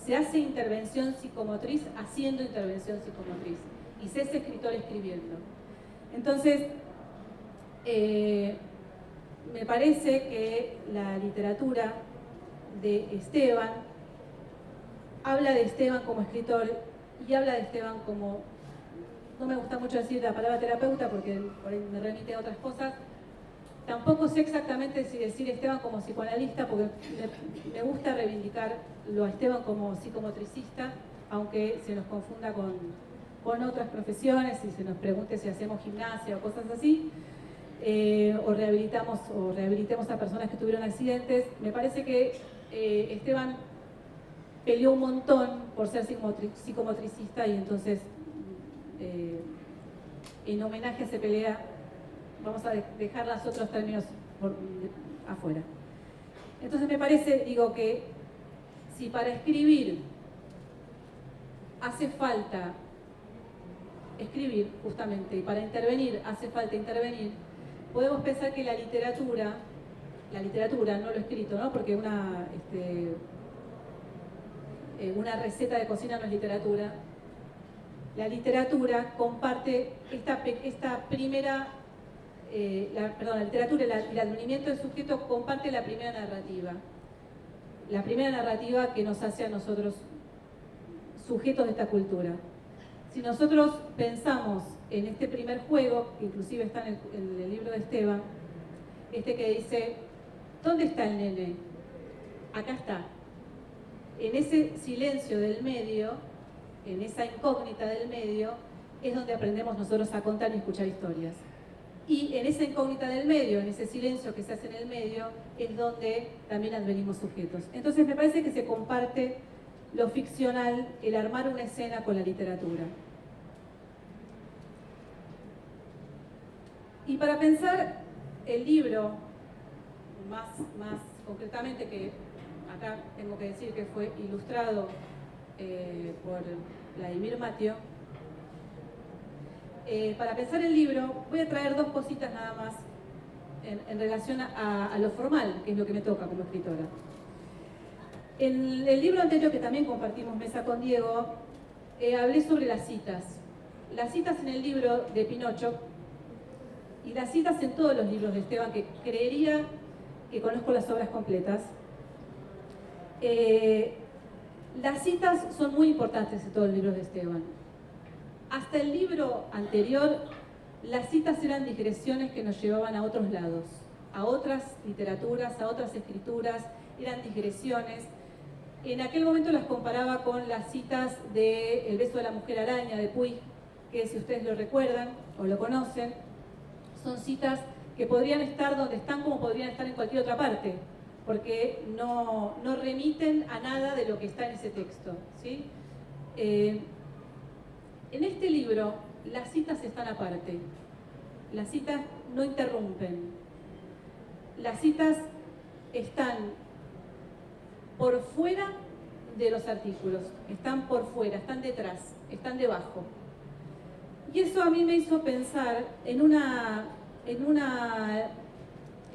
se hace intervención psicomotriz haciendo intervención psicomotriz. Y se es escritor escribiendo. Entonces, me parece que la literatura de Esteban habla de Esteban como escritor y habla de Esteban como, no me gusta mucho decir la palabra terapeuta porque por ahí me remite a otras cosas, tampoco sé exactamente si decir Esteban como psicoanalista porque me gusta reivindicarlo a Esteban como psicomotricista, aunque se nos confunda con otras profesiones y se nos pregunte si hacemos gimnasia o cosas así. O rehabilitemos a personas que tuvieron accidentes. Me parece que Esteban peleó un montón por ser psicomotricista y entonces en homenaje a esa pelea vamos a dejar los otros términos afuera. Entonces me parece, digo, que si para escribir hace falta escribir justamente y para intervenir hace falta intervenir, podemos pensar que la literatura, no lo escrito, ¿no? Porque una receta de cocina no es literatura. La literatura comparte esta primera, la literatura y el advenimiento del sujeto comparte la primera narrativa que nos hace a nosotros sujetos de esta cultura. Si nosotros pensamos en este primer juego, que inclusive está en el libro de Esteban, que dice, ¿dónde está el nene? Acá está. En ese silencio del medio, en esa incógnita del medio, es donde aprendemos nosotros a contar y escuchar historias. Y en esa incógnita del medio, en ese silencio que se hace en el medio, es donde también advenimos sujetos. Entonces me parece que se comparte lo ficcional, el armar una escena con la literatura. Y para pensar el libro, más concretamente, que acá tengo que decir que fue ilustrado por Vladimir Matio, para pensar el libro voy a traer dos cositas nada más en relación a lo formal, que es lo que me toca como escritora. En el libro anterior, que también compartimos mesa con Diego, hablé sobre las citas. Las citas en el libro de Pinocho y las citas en todos los libros de Esteban, que creería que conozco las obras completas. Las citas son muy importantes en todos los libros de Esteban. Hasta el libro anterior, las citas eran digresiones que nos llevaban a otros lados, a otras literaturas, a otras escrituras, eran digresiones. En aquel momento las comparaba con las citas de El beso de la mujer araña de Puig, que si ustedes lo recuerdan o lo conocen, son citas que podrían estar donde están como podrían estar en cualquier otra parte, porque no remiten a nada de lo que está en ese texto, ¿sí? En este libro las citas están aparte, las citas no interrumpen, las citas están por fuera de los artículos, están por fuera, están detrás, están debajo. Y eso a mí me hizo pensar en una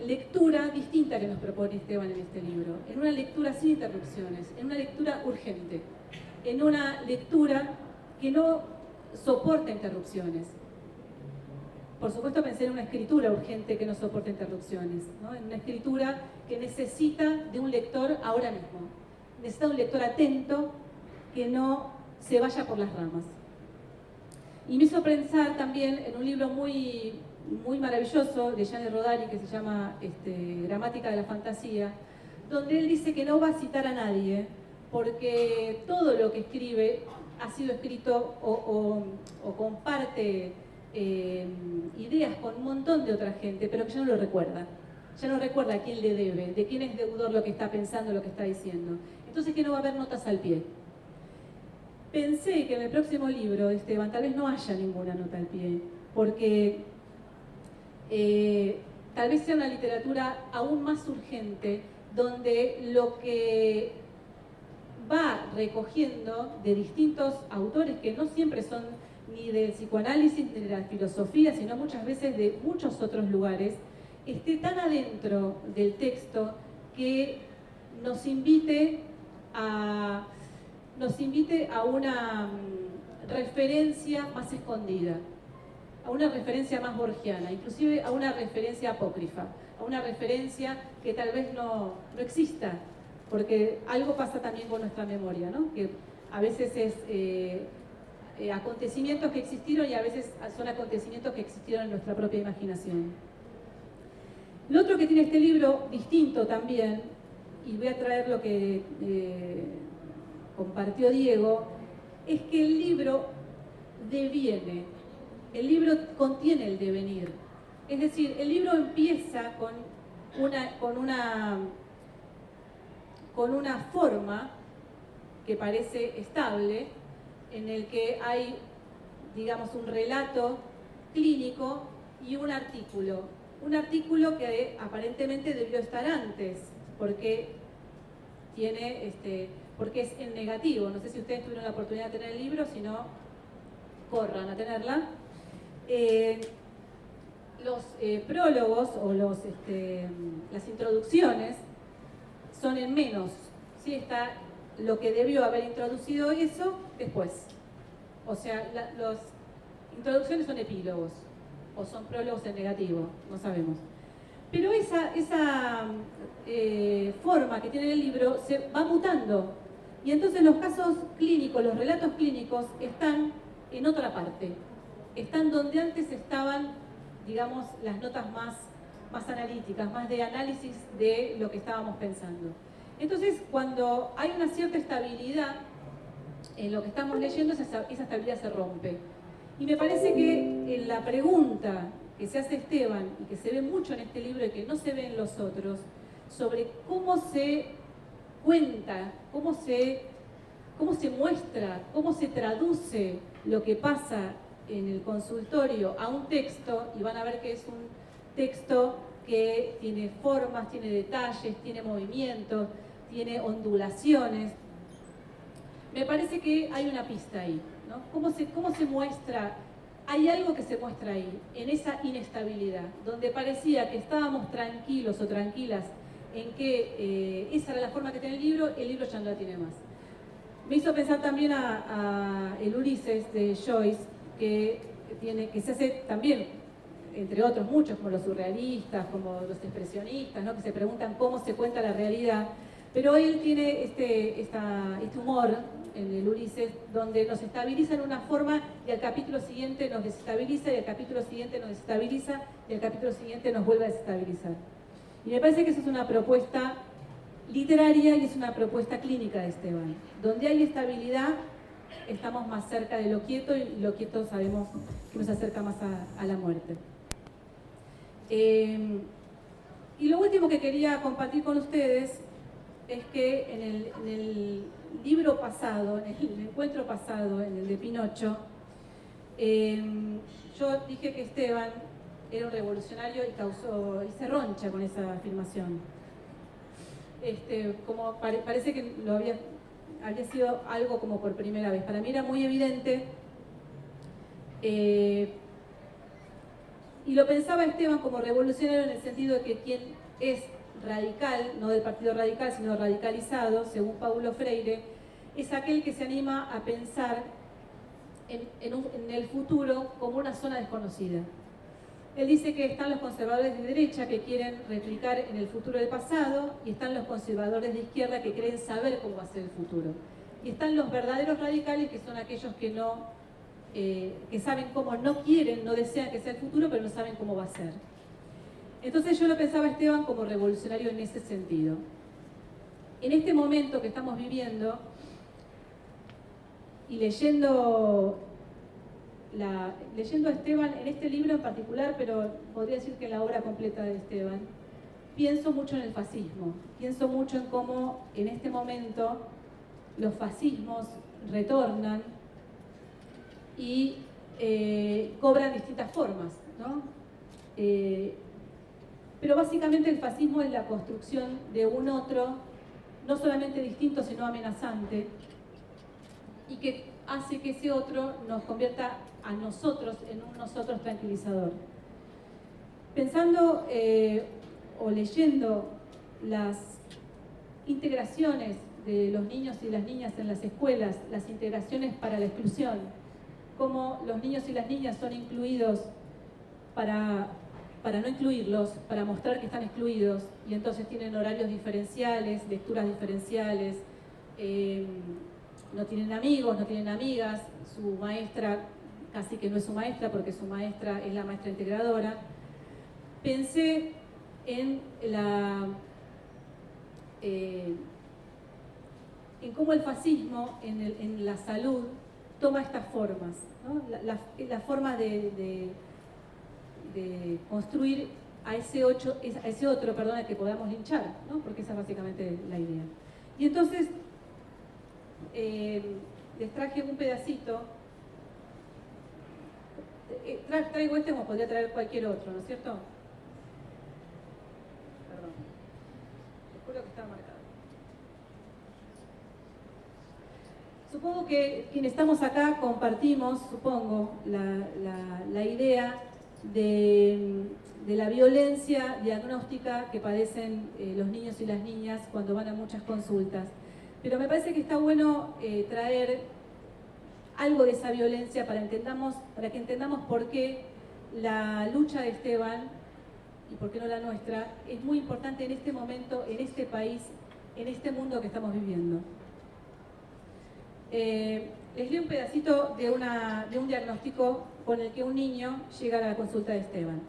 lectura distinta que nos propone Esteban en este libro, en una lectura sin interrupciones, en una lectura urgente, en una lectura que no soporta interrupciones. Por supuesto pensé en una escritura urgente que no soporta interrupciones, ¿no? En una escritura que necesita de un lector ahora mismo, necesita un lector atento que no se vaya por las ramas. Y me hizo pensar también en un libro muy maravilloso de Gianni Rodari que se llama Gramática de la Fantasía, donde él dice que no va a citar a nadie porque todo lo que escribe ha sido escrito o comparte ideas con un montón de otra gente, pero que ya no lo recuerda. Ya no recuerda a quién le debe, de quién es deudor lo que está pensando, lo que está diciendo. Entonces que no va a haber notas al pie. Pensé que en el próximo libro de Esteban tal vez no haya ninguna nota al pie, porque tal vez sea una literatura aún más urgente, donde lo que va recogiendo de distintos autores que no siempre son ni del psicoanálisis ni de la filosofía, sino muchas veces de muchos otros lugares, esté tan adentro del texto que nos invite a una referencia más escondida, a una referencia más borgiana, inclusive a una referencia apócrifa, a una referencia que tal vez no exista, porque algo pasa también con nuestra memoria, ¿no? Que a veces es acontecimientos que existieron y a veces son acontecimientos que existieron en nuestra propia imaginación. Lo otro que tiene este libro, distinto también, y voy a traer lo que compartió Diego, es que el libro deviene, el libro contiene el devenir. Es decir, el libro empieza con una forma que parece estable, en el que hay, digamos, un relato clínico y un artículo que aparentemente debió estar antes, porque porque es en negativo. No sé si ustedes tuvieron la oportunidad de tener el libro, si no, corran a tenerla. Los prólogos o las introducciones son en menos, ¿sí? Está lo que debió haber introducido eso después. O sea, las introducciones son epílogos o son prólogos en negativo, no sabemos. Pero esa forma que tiene el libro se va mutando, y entonces los casos clínicos, los relatos clínicos están en otra parte, están donde antes estaban, digamos, las notas más analíticas, más de análisis de lo que estábamos pensando. Entonces, cuando hay una cierta estabilidad en lo que estamos leyendo, esa estabilidad se rompe. Y me parece que en la pregunta que se hace Esteban, y que se ve mucho en este libro y que no se ve en los otros, sobre cómo se cuenta, cómo se muestra, cómo se traduce lo que pasa en el consultorio a un texto, y van a ver que es un texto que tiene formas, tiene detalles, tiene movimientos, tiene ondulaciones. Me parece que hay una pista ahí, ¿no? ¿Cómo se muestra? Hay algo que se muestra ahí, en esa inestabilidad, donde parecía que estábamos tranquilos o tranquilas en que esa era la forma que tenía el libro ya no la tiene más. Me hizo pensar también a el Ulises de Joyce, que se hace también, entre otros muchos, como los surrealistas, como los expresionistas, ¿no? Que se preguntan cómo se cuenta la realidad, pero él tiene este humor en el Ulises, donde nos estabiliza en una forma y al capítulo siguiente nos desestabiliza, y al capítulo siguiente nos desestabiliza, y al capítulo siguiente nos vuelve a desestabilizar. Y me parece que eso es una propuesta literaria y es una propuesta clínica de Esteban. Donde hay estabilidad, estamos más cerca de lo quieto, y lo quieto sabemos que nos acerca más a la muerte. Y lo último que quería compartir con ustedes es que en el libro pasado, en el encuentro pasado, en el de Pinocho, yo dije que Esteban era un revolucionario y se roncha con esa afirmación. Como parece que había sido algo como por primera vez. Para mí era muy evidente, y lo pensaba Esteban como revolucionario en el sentido de que quien es radical, no del Partido Radical, sino radicalizado, según Paulo Freire, es aquel que se anima a pensar en el futuro como una zona desconocida. Él dice que están los conservadores de derecha que quieren replicar en el futuro el pasado, y están los conservadores de izquierda que creen saber cómo va a ser el futuro. Y están los verdaderos radicales, que son aquellos que que saben cómo, no quieren, no desean que sea el futuro, pero no saben cómo va a ser. Entonces yo lo pensaba a Esteban como revolucionario en ese sentido. En este momento que estamos viviendo, y leyendo a Esteban en este libro en particular, pero podría decir que en la obra completa de Esteban, pienso mucho en el fascismo, pienso mucho en cómo en este momento los fascismos retornan y cobran distintas formas, ¿no? Pero básicamente el fascismo es la construcción de un otro, no solamente distinto, sino amenazante, y que hace que ese otro nos convierta a nosotros en un nosotros tranquilizador. Pensando o leyendo las integraciones de los niños y las niñas en las escuelas, las integraciones para la exclusión, cómo los niños y las niñas son incluidos para no incluirlos, para mostrar que están excluidos, y entonces tienen horarios diferenciales, lecturas diferenciales, no tienen amigos, no tienen amigas, su maestra casi que no es su maestra porque su maestra es la maestra integradora. Pensé en cómo el fascismo en la salud toma estas formas, ¿no? La forma de construir a ese otro, al que podamos linchar, ¿no? Porque esa es básicamente la idea. Y entonces les traje un pedacito. Traigo este como podría traer cualquier otro, ¿no es cierto? Perdón. Juro que está marcado. Supongo que quienes estamos acá compartimos, supongo, la idea de la violencia diagnóstica que padecen los niños y las niñas cuando van a muchas consultas. Pero me parece que está bueno traer algo de esa violencia para que entendamos por qué la lucha de Esteban, y por qué no la nuestra, es muy importante en este momento, en este país, en este mundo que estamos viviendo. Les leo un pedacito de un diagnóstico con el que un niño llega a la consulta de Esteban.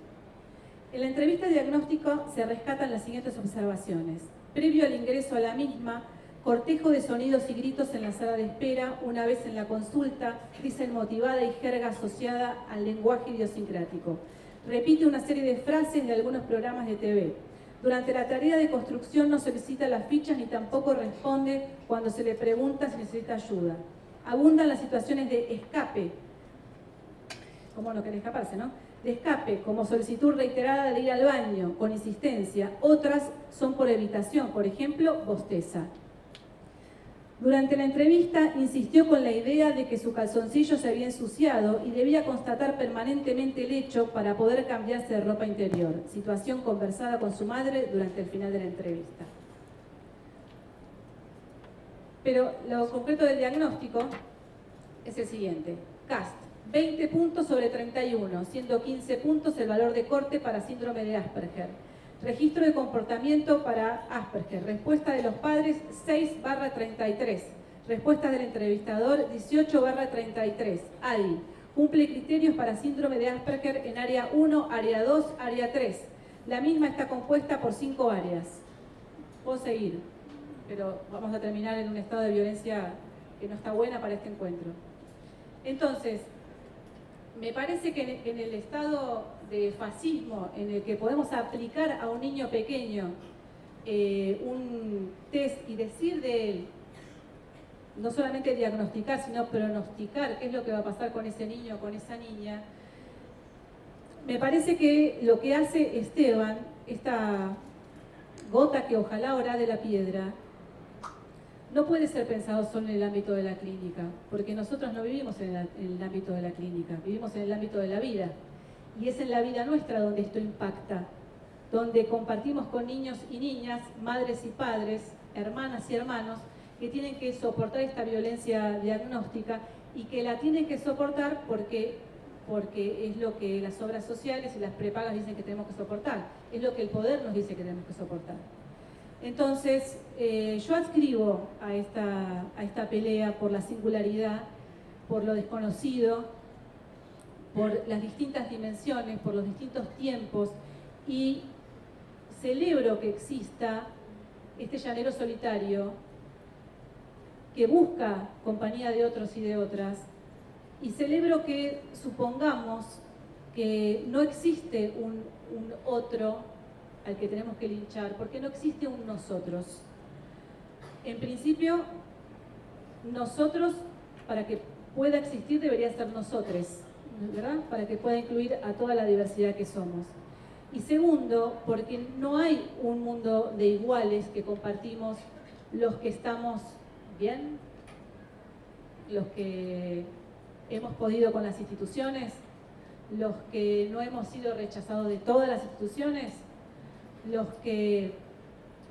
En la entrevista de diagnóstico se rescatan las siguientes observaciones. Previo al ingreso a la misma, cortejo de sonidos y gritos en la sala de espera, una vez en la consulta, risa inmotivada y jerga asociada al lenguaje idiosincrático. Repite una serie de frases de algunos programas de TV. Durante la tarea de construcción no solicita las fichas ni tampoco responde cuando se le pregunta si necesita ayuda. Abundan las situaciones de escape, como no quiere escaparse, ¿no? De escape, como solicitud reiterada de ir al baño, con insistencia. Otras son por evitación, por ejemplo, bosteza. Durante la entrevista insistió con la idea de que su calzoncillo se había ensuciado y debía constatar permanentemente el hecho para poder cambiarse de ropa interior, situación conversada con su madre durante el final de la entrevista. Pero lo concreto del diagnóstico es el siguiente. CAST, 20 puntos sobre 31, siendo 15 puntos el valor de corte para síndrome de Asperger. Registro de comportamiento para Asperger. Respuesta de los padres 6/33. Respuesta del entrevistador 18/33. ADI. Cumple criterios para síndrome de Asperger en área 1, área 2, área 3. La misma está compuesta por 5 áreas. Puedo seguir, pero vamos a terminar en un estado de violencia que no está buena para este encuentro. Entonces, me parece que en el estado de fascismo en el que podemos aplicar a un niño pequeño un test y decir de él, no solamente diagnosticar, sino pronosticar qué es lo que va a pasar con ese niño o con esa niña, me parece que lo que hace Esteban, esta gota que ojalá ora de la piedra, no puede ser pensado solo en el ámbito de la clínica, porque nosotros no vivimos en el ámbito de la clínica, vivimos en el ámbito de la vida. Y es en la vida nuestra donde esto impacta, donde compartimos con niños y niñas, madres y padres, hermanas y hermanos, que tienen que soportar esta violencia diagnóstica y que la tienen que soportar porque es lo que las obras sociales y las prepagas dicen que tenemos que soportar, es lo que el poder nos dice que tenemos que soportar. Entonces, yo adscribo a esta pelea por la singularidad, por lo desconocido, por las distintas dimensiones, por los distintos tiempos, y celebro que exista este llanero solitario que busca compañía de otros y de otras, y celebro que supongamos que no existe un otro al que tenemos que linchar, porque no existe un nosotros. En principio, nosotros, para que pueda existir, debería ser nosotres, ¿verdad? Para que pueda incluir a toda la diversidad que somos. Y segundo, porque no hay un mundo de iguales que compartimos los que estamos bien, los que hemos podido con las instituciones, los que no hemos sido rechazados de todas las instituciones, los que,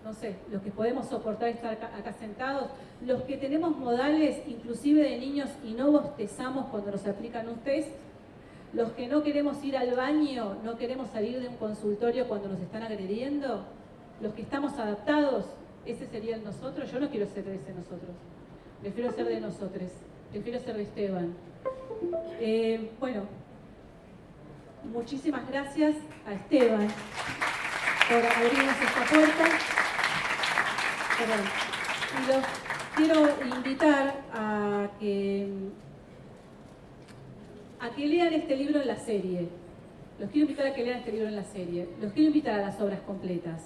no sé, los que podemos soportar estar acá sentados, los que tenemos modales inclusive de niños y no bostezamos cuando nos aplican un test, los que no queremos ir al baño, no queremos salir de un consultorio cuando nos están agrediendo, los que estamos adaptados, ese sería el nosotros. Yo no quiero ser de ese nosotros, prefiero ser de nosotres, prefiero ser de Esteban. Bueno, muchísimas gracias a Esteban por abrirnos esta puerta. Y los quiero invitar a que lean este libro en la serie. Los quiero invitar a que lean este libro en la serie. Los quiero invitar a las obras completas,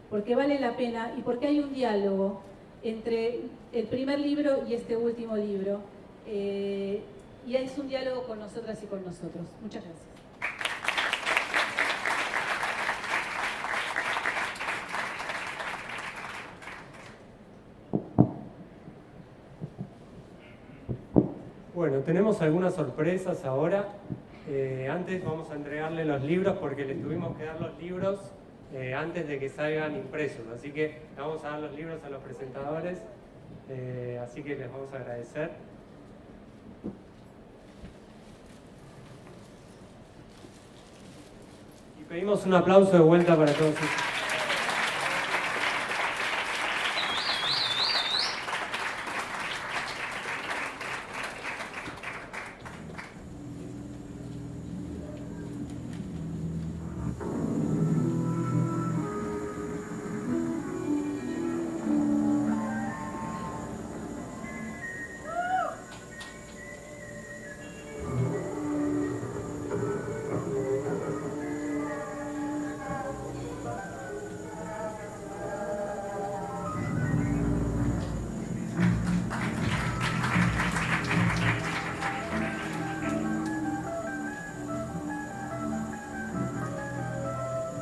porque vale la pena y porque hay un diálogo entre el primer libro y este último libro. Y es un diálogo con nosotras y con nosotros. Muchas gracias. Bueno, tenemos algunas sorpresas ahora. Antes vamos a entregarle los libros porque les tuvimos que dar los libros antes de que salgan impresos. Así que le vamos a dar los libros a los presentadores. Así que les vamos a agradecer. Y pedimos un aplauso de vuelta para todos ustedes.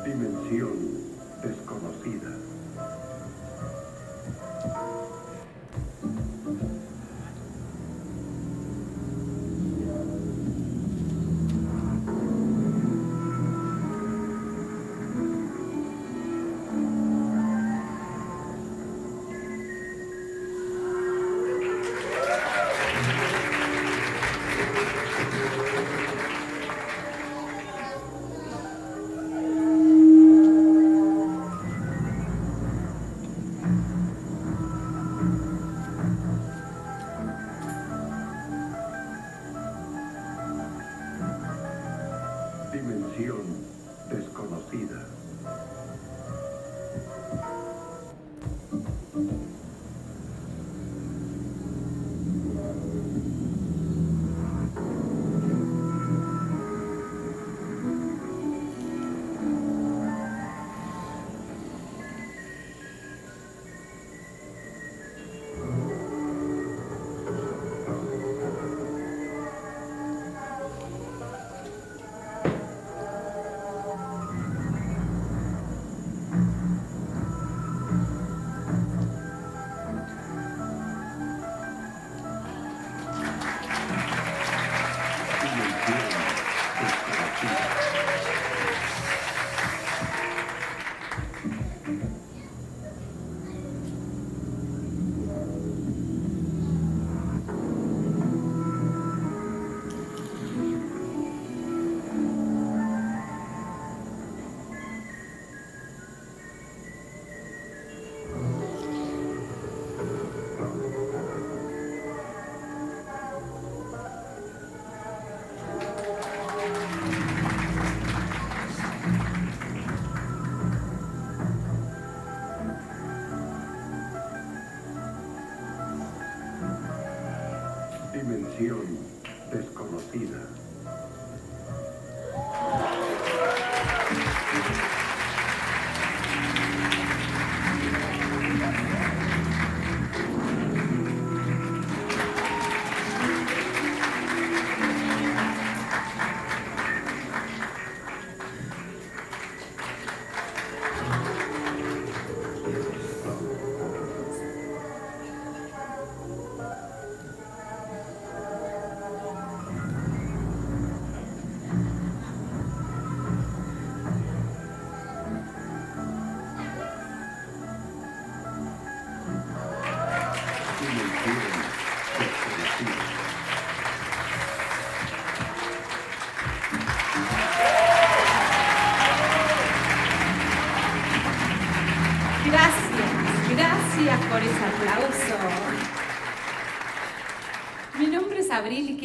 Dimensión desconocida. Dimensión desconocida.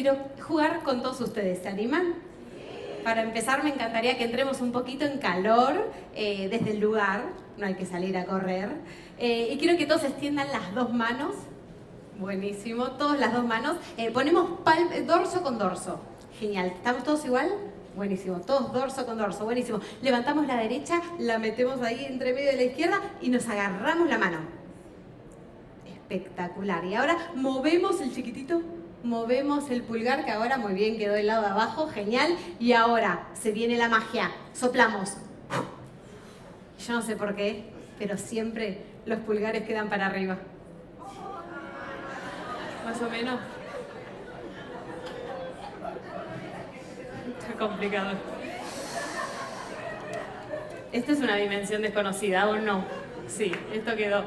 quiero jugar con todos ustedes. ¿Se animan? Para empezar, me encantaría que entremos un poquito en calor desde el lugar, no hay que salir a correr. Y quiero que todos extiendan las dos manos. Buenísimo, todas las dos manos. Ponemos dorso con dorso. Genial. ¿Estamos todos igual? Buenísimo. Todos dorso con dorso. Buenísimo. Levantamos la derecha, la metemos ahí entre medio de la izquierda y nos agarramos la mano. Espectacular. Y ahora movemos el chiquitito. Movemos el pulgar, que ahora muy bien quedó del lado de abajo, genial. Y ahora se viene la magia, soplamos. Yo no sé por qué, pero siempre los pulgares quedan para arriba. Más o menos. Está complicado. Esta es una dimensión desconocida, ¿o no? Sí, esto quedó.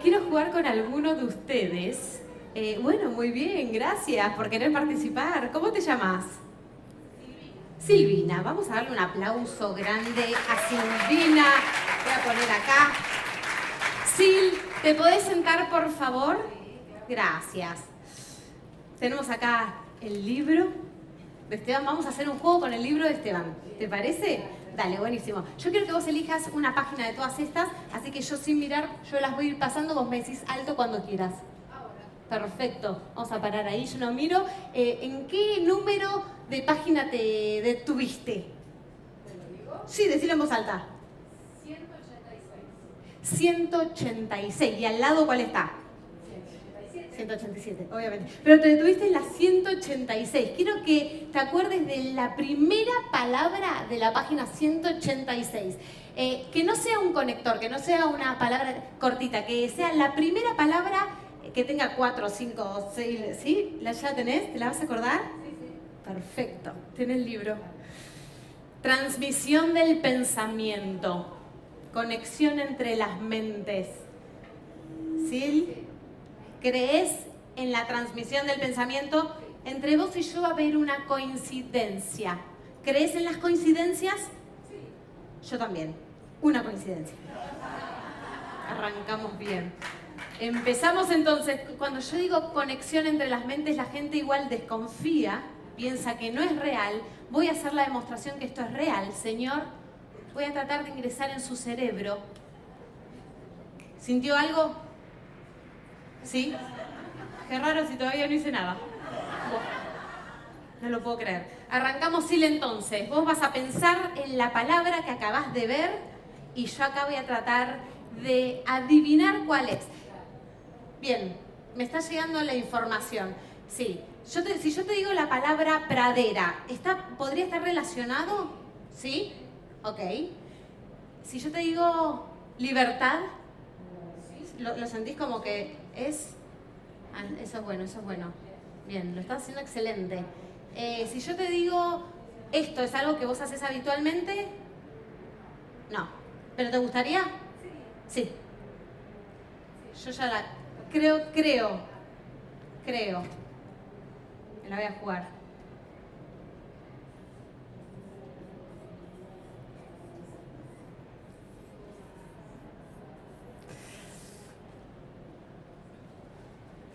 Quiero jugar con alguno de ustedes. Bueno, muy bien, gracias por querer participar. ¿Cómo te llamas? Silvina. Vamos a darle un aplauso grande a Silvina. Voy a poner acá. Sil, ¿te podés sentar, por favor? Gracias. Tenemos acá el libro de Esteban. Vamos a hacer un juego con el libro de Esteban. ¿Te parece? Dale, buenísimo. Yo quiero que vos elijas una página de todas estas, así que yo sin mirar, yo las voy a ir pasando, vos me decís alto cuando quieras. Perfecto, vamos a parar ahí, yo no miro. ¿En qué número de página te detuviste? ¿Te lo digo? Sí, decilo en voz alta. 186. 186. ¿Y al lado cuál está? 187, obviamente. Pero te detuviste en la 186. Quiero que te acuerdes de la primera palabra de la página 186. Que no sea un conector, que no sea una palabra cortita, que sea la primera palabra que tenga 4, 5, 6, ¿sí? ¿Ya la tenés? ¿Te la vas a acordar? Sí, sí. Perfecto, tenés el libro. Transmisión del pensamiento. Conexión entre las mentes. ¿Sí? ¿Crees en la transmisión del pensamiento? Entre vos y yo va a haber una coincidencia. ¿Crees en las coincidencias? Sí. Yo también. Una coincidencia. Arrancamos bien. Empezamos entonces. Cuando yo digo conexión entre las mentes, la gente igual desconfía, piensa que no es real. Voy a hacer la demostración que esto es real, Señor. Voy a tratar de ingresar en su cerebro. ¿Sintió algo? ¿Sí? Qué raro si todavía no hice nada. No lo puedo creer. Arrancamos, Sil, entonces. Vos vas a pensar en la palabra que acabás de ver y yo acá voy a tratar de adivinar cuál es. Bien, me está llegando la información. Sí, si yo te digo la palabra pradera, ¿podría estar relacionado? ¿Sí? Ok. Si yo te digo libertad, ¿lo sentís como que es? Ah, eso es bueno, eso es bueno. Bien, lo estás haciendo excelente. Si yo te digo esto, ¿es algo que vos haces habitualmente? No. ¿Pero te gustaría? Sí. Yo ya la... Creo. Me la voy a jugar.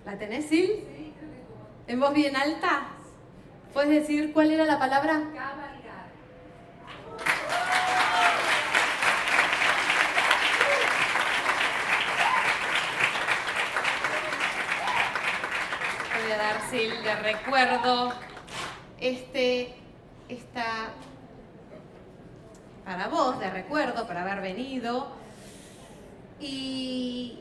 ¿La tenés, Sil? Sí, creo que ¿en voz bien alta? ¿Puedes decir cuál era la palabra? Cabalgar. Voy a dar, Sil, de recuerdo esta para vos, de recuerdo, por haber venido. Y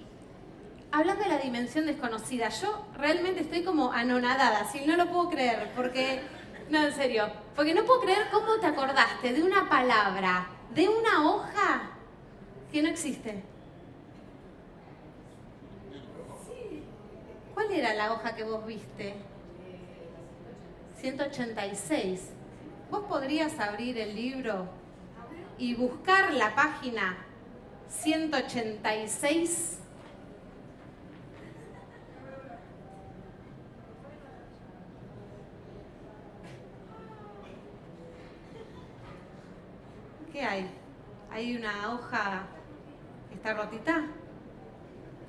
hablando de la dimensión desconocida, yo realmente estoy como anonadada, Sil, no lo puedo creer, porque, no, en serio, porque no puedo creer cómo te acordaste de una palabra, de una hoja que no existe. ¿Cuál era la hoja que vos viste? 186. ¿Vos podrías abrir el libro y buscar la página 186? ¿Qué hay? ¿Hay una hoja que está rotita?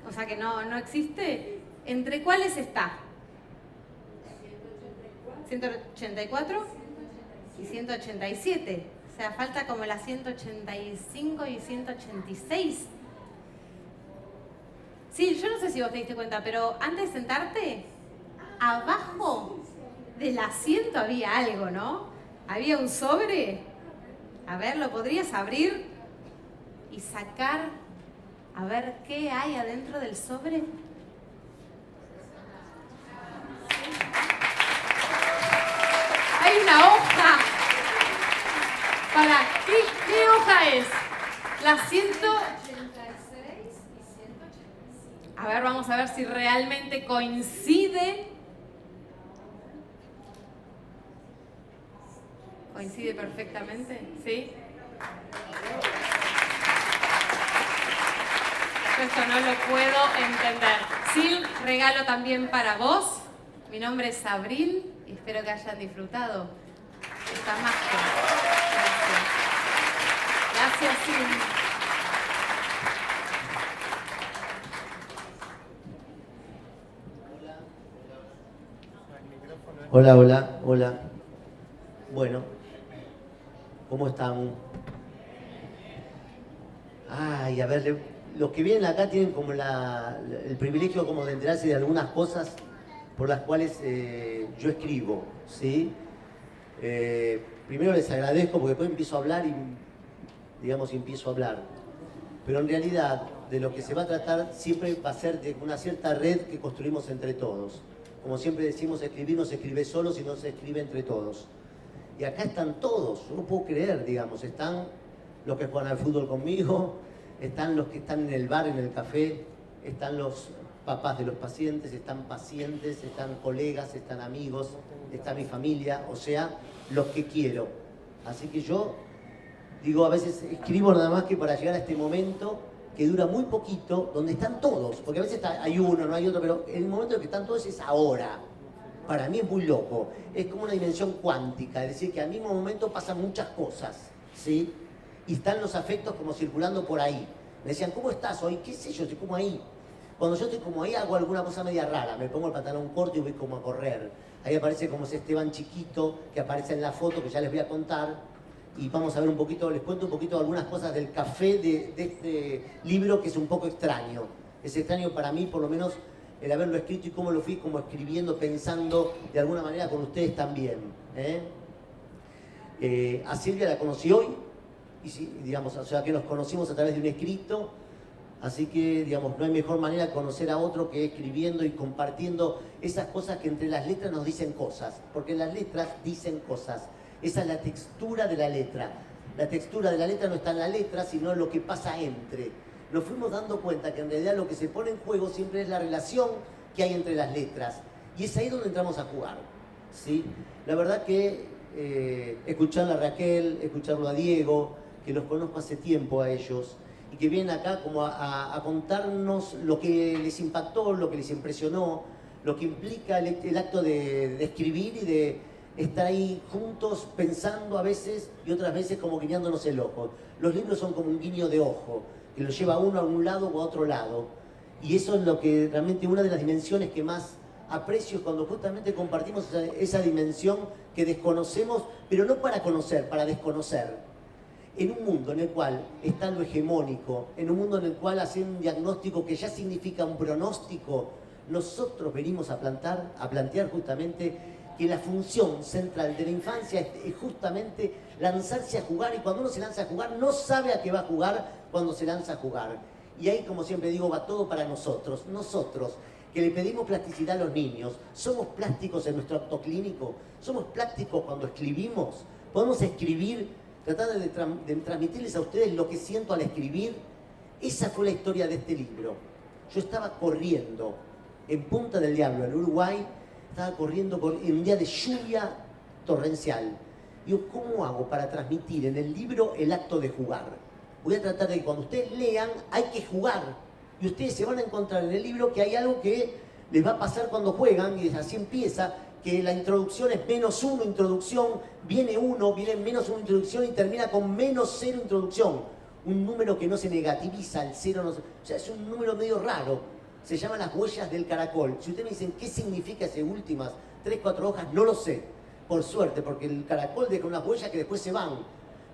O sea que no existe. ¿Entre cuáles está? 184 y 187. O sea, falta como la 185 y 186. Sí, yo no sé si vos te diste cuenta, pero antes de sentarte, abajo del asiento había algo, ¿no? Había un sobre. A ver, ¿lo podrías abrir y sacar? A ver qué hay adentro del sobre. Hay una hoja. ¿Qué hoja es? La 186 y 185. A ver, vamos a ver si realmente coincide. ¿Coincide perfectamente? ¿Sí? Esto no lo puedo entender. Sil, regalo también para vos. Mi nombre es Abril y espero que hayan disfrutado esta magia. Gracias. Gracias, Sil. Hola, hola, hola. Bueno, ¿cómo están? Ay, a ver, los que vienen acá tienen como el privilegio como de enterarse de algunas cosas por las cuales yo escribo, ¿sí? Primero les agradezco porque después empiezo a hablar y, digamos, empiezo a hablar. Pero en realidad, de lo que se va a tratar siempre va a ser de una cierta red que construimos entre todos. Como siempre decimos, escribir no se escribe solo, sino se escribe entre todos. Y acá están todos, yo no puedo creer, digamos, están los que juegan al fútbol conmigo, están los que están en el bar, en el café, están los papás de los pacientes, están pacientes, están colegas, están amigos, está mi familia, o sea, los que quiero. Así que yo digo, a veces escribo nada más que para llegar a este momento que dura muy poquito, donde están todos, porque a veces hay uno, no hay otro, pero el momento en que están todos es ahora. Para mí es muy loco, es como una dimensión cuántica, es decir, que al mismo momento pasan muchas cosas, ¿sí? Y están los afectos como circulando por ahí. Me decían, ¿cómo estás hoy? ¿Qué sé yo? Estoy como ahí. Cuando yo estoy como ahí hago alguna cosa media rara, me pongo el pantalón corto y voy como a correr. Ahí aparece como ese Esteban chiquito que aparece en la foto que ya les voy a contar. Y vamos a ver un poquito, les cuento un poquito algunas cosas del café de este libro que es un poco extraño. Es extraño para mí, por lo menos, el haberlo escrito y cómo lo fui como escribiendo, pensando de alguna manera con ustedes también. A Silvia la conocí hoy, y digamos, o sea que nos conocimos a través de un escrito, así que digamos, no hay mejor manera de conocer a otro que escribiendo y compartiendo esas cosas que entre las letras nos dicen cosas, porque las letras dicen cosas. Esa es la textura de la letra. La textura de la letra no está en la letra, sino en lo que pasa entre. Nos fuimos dando cuenta que en realidad lo que se pone en juego siempre es la relación que hay entre las letras. Y es ahí donde entramos a jugar, ¿sí? La verdad que escucharla a Raquel, escucharlo a Diego, que los conozco hace tiempo a ellos, y que vienen acá como a contarnos lo que les impactó, lo que les impresionó, lo que implica el acto de escribir y de estar ahí juntos pensando a veces y otras veces como guiñándonos el ojo. Los libros son como un guiño de ojo, que lo lleva uno a un lado o a otro lado. Y eso es lo que realmente una de las dimensiones que más aprecio cuando justamente compartimos esa dimensión que desconocemos, pero no para conocer, para desconocer. En un mundo en el cual está lo hegemónico, en un mundo en el cual hacen un diagnóstico que ya significa un pronóstico, nosotros venimos a plantear justamente que la función central de la infancia es justamente lanzarse a jugar, y cuando uno se lanza a jugar no sabe a qué va a jugar cuando se lanza a jugar. Y ahí, como siempre digo, va todo para nosotros. Nosotros, que le pedimos plasticidad a los niños, somos plásticos en nuestro acto clínico, somos plásticos cuando escribimos, podemos escribir, tratar de transmitirles a ustedes lo que siento al escribir. Esa fue la historia de este libro. Yo estaba corriendo en Punta del Diablo, en Uruguay, estaba corriendo en un día de lluvia torrencial. Digo, ¿cómo hago para transmitir en el libro el acto de jugar? Voy a tratar de que cuando ustedes lean, hay que jugar. Y ustedes se van a encontrar en el libro que hay algo que les va a pasar cuando juegan, y así empieza, que la introducción es -1 introducción, viene 1, viene -1 introducción y termina con -0 introducción. Un número que no se negativiza, el 0 no se... O sea, es un número medio raro. Se llaman las huellas del caracol. Si ustedes me dicen qué significa esas últimas 3, 4 hojas, no lo sé. por suerte, porque el caracol deja unas huellas que después se van.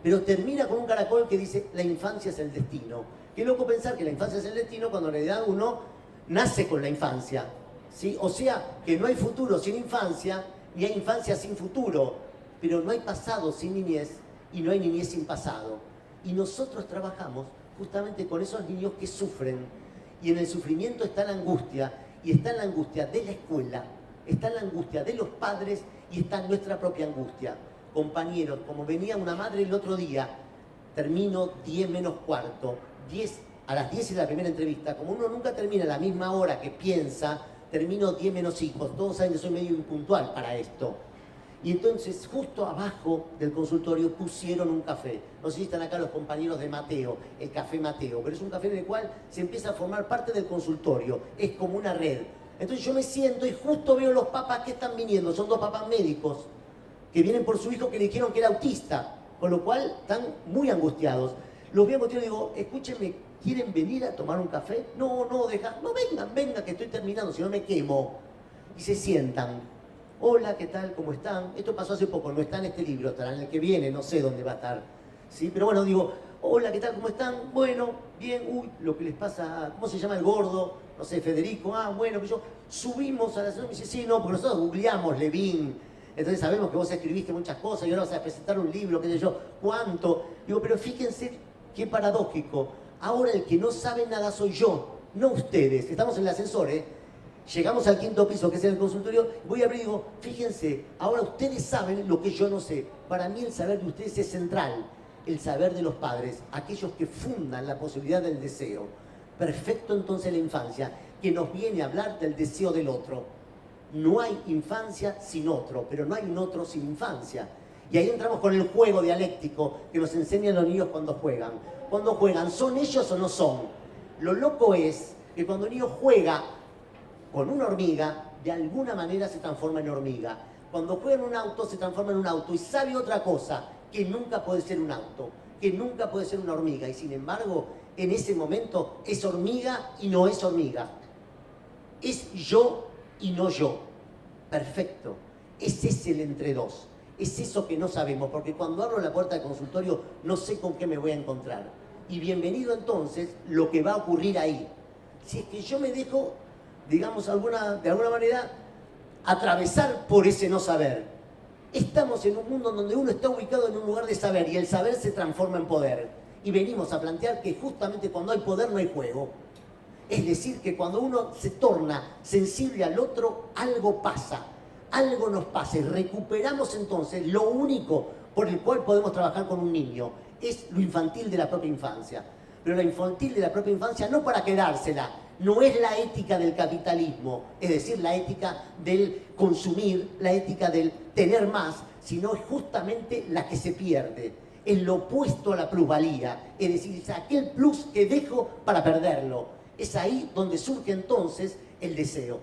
Pero termina con un caracol que dice, la infancia es el destino. Qué loco pensar que la infancia es el destino cuando en realidad uno nace con la infancia, ¿sí? O sea, que no hay futuro sin infancia, ni hay infancia sin futuro, pero no hay pasado sin niñez y no hay niñez sin pasado. Y nosotros trabajamos justamente con esos niños que sufren, y en el sufrimiento está la angustia, y está la angustia de la escuela, está la angustia de los padres y está nuestra propia angustia. Compañeros, como venía una madre el otro día, termino 10 menos cuarto, a las 10 es la primera entrevista, como uno nunca termina a la misma hora que piensa, termino 10 menos 5, todos saben que soy medio impuntual para esto. Y entonces justo abajo del consultorio pusieron un café. No sé si están acá los compañeros de Mateo, el Café Mateo, pero es un café en el cual se empieza a formar parte del consultorio, es como una red. Entonces yo me siento y justo veo los papás que están viniendo, son 2 papás médicos, que vienen por su hijo que le dijeron que era autista, con lo cual están muy angustiados. Los veo y digo, escúchenme, ¿quieren venir a tomar un café? No, vengan, que estoy terminando, si no me quemo. Y se sientan. Hola, ¿qué tal? ¿Cómo están? Esto pasó hace poco, no está en este libro, estará en el que viene, no sé dónde va a estar. ¿Sí? Pero bueno, digo, hola, ¿qué tal? ¿Cómo están? Bueno, bien, lo que les pasa, ¿cómo se llama el gordo? No sé, Federico, bueno, que yo subimos a la sesión, me dice, sí, no, porque nosotros googleamos Levin, entonces sabemos que vos escribiste muchas cosas y ahora vas a presentar un libro, qué sé yo, ¿cuánto? Digo, pero fíjense qué paradójico, ahora el que no sabe nada soy yo, no ustedes. Estamos en el ascensor, llegamos al 5º piso, que es el consultorio, voy a abrir y digo, fíjense, ahora ustedes saben lo que yo no sé. Para mí el saber de ustedes es central, el saber de los padres, aquellos que fundan la posibilidad del deseo. Perfecto entonces la infancia, que nos viene a hablar del deseo del otro. No hay infancia sin otro, pero no hay un otro sin infancia. Y ahí entramos con el juego dialéctico que nos enseñan los niños cuando juegan. Cuando juegan, ¿son ellos o no son? Lo loco es que cuando un niño juega con una hormiga, de alguna manera se transforma en hormiga. Cuando juega en un auto, se transforma en un auto y sabe otra cosa, que nunca puede ser un auto, que nunca puede ser una hormiga. Y sin embargo, en ese momento es hormiga y no es hormiga. Es yo y no yo. Perfecto. Ese es el entre dos. Es eso que no sabemos, porque cuando abro la puerta del consultorio no sé con qué me voy a encontrar. Y bienvenido entonces lo que va a ocurrir ahí. Si es que yo me dejo, digamos, de alguna manera, atravesar por ese no saber. Estamos en un mundo donde uno está ubicado en un lugar de saber y el saber se transforma en poder. Y venimos a plantear que justamente cuando hay poder no hay juego. Es decir, que cuando uno se torna sensible al otro, algo pasa, algo nos pasa. Y recuperamos entonces lo único por el cual podemos trabajar con un niño. Es lo infantil de la propia infancia. Pero la infantil de la propia infancia no para quedársela, no es la ética del capitalismo, es decir, la ética del consumir, la ética del tener más, sino es justamente la que se pierde. Es lo opuesto a la plusvalía, es decir, es aquel plus que dejo para perderlo. Es ahí donde surge entonces el deseo.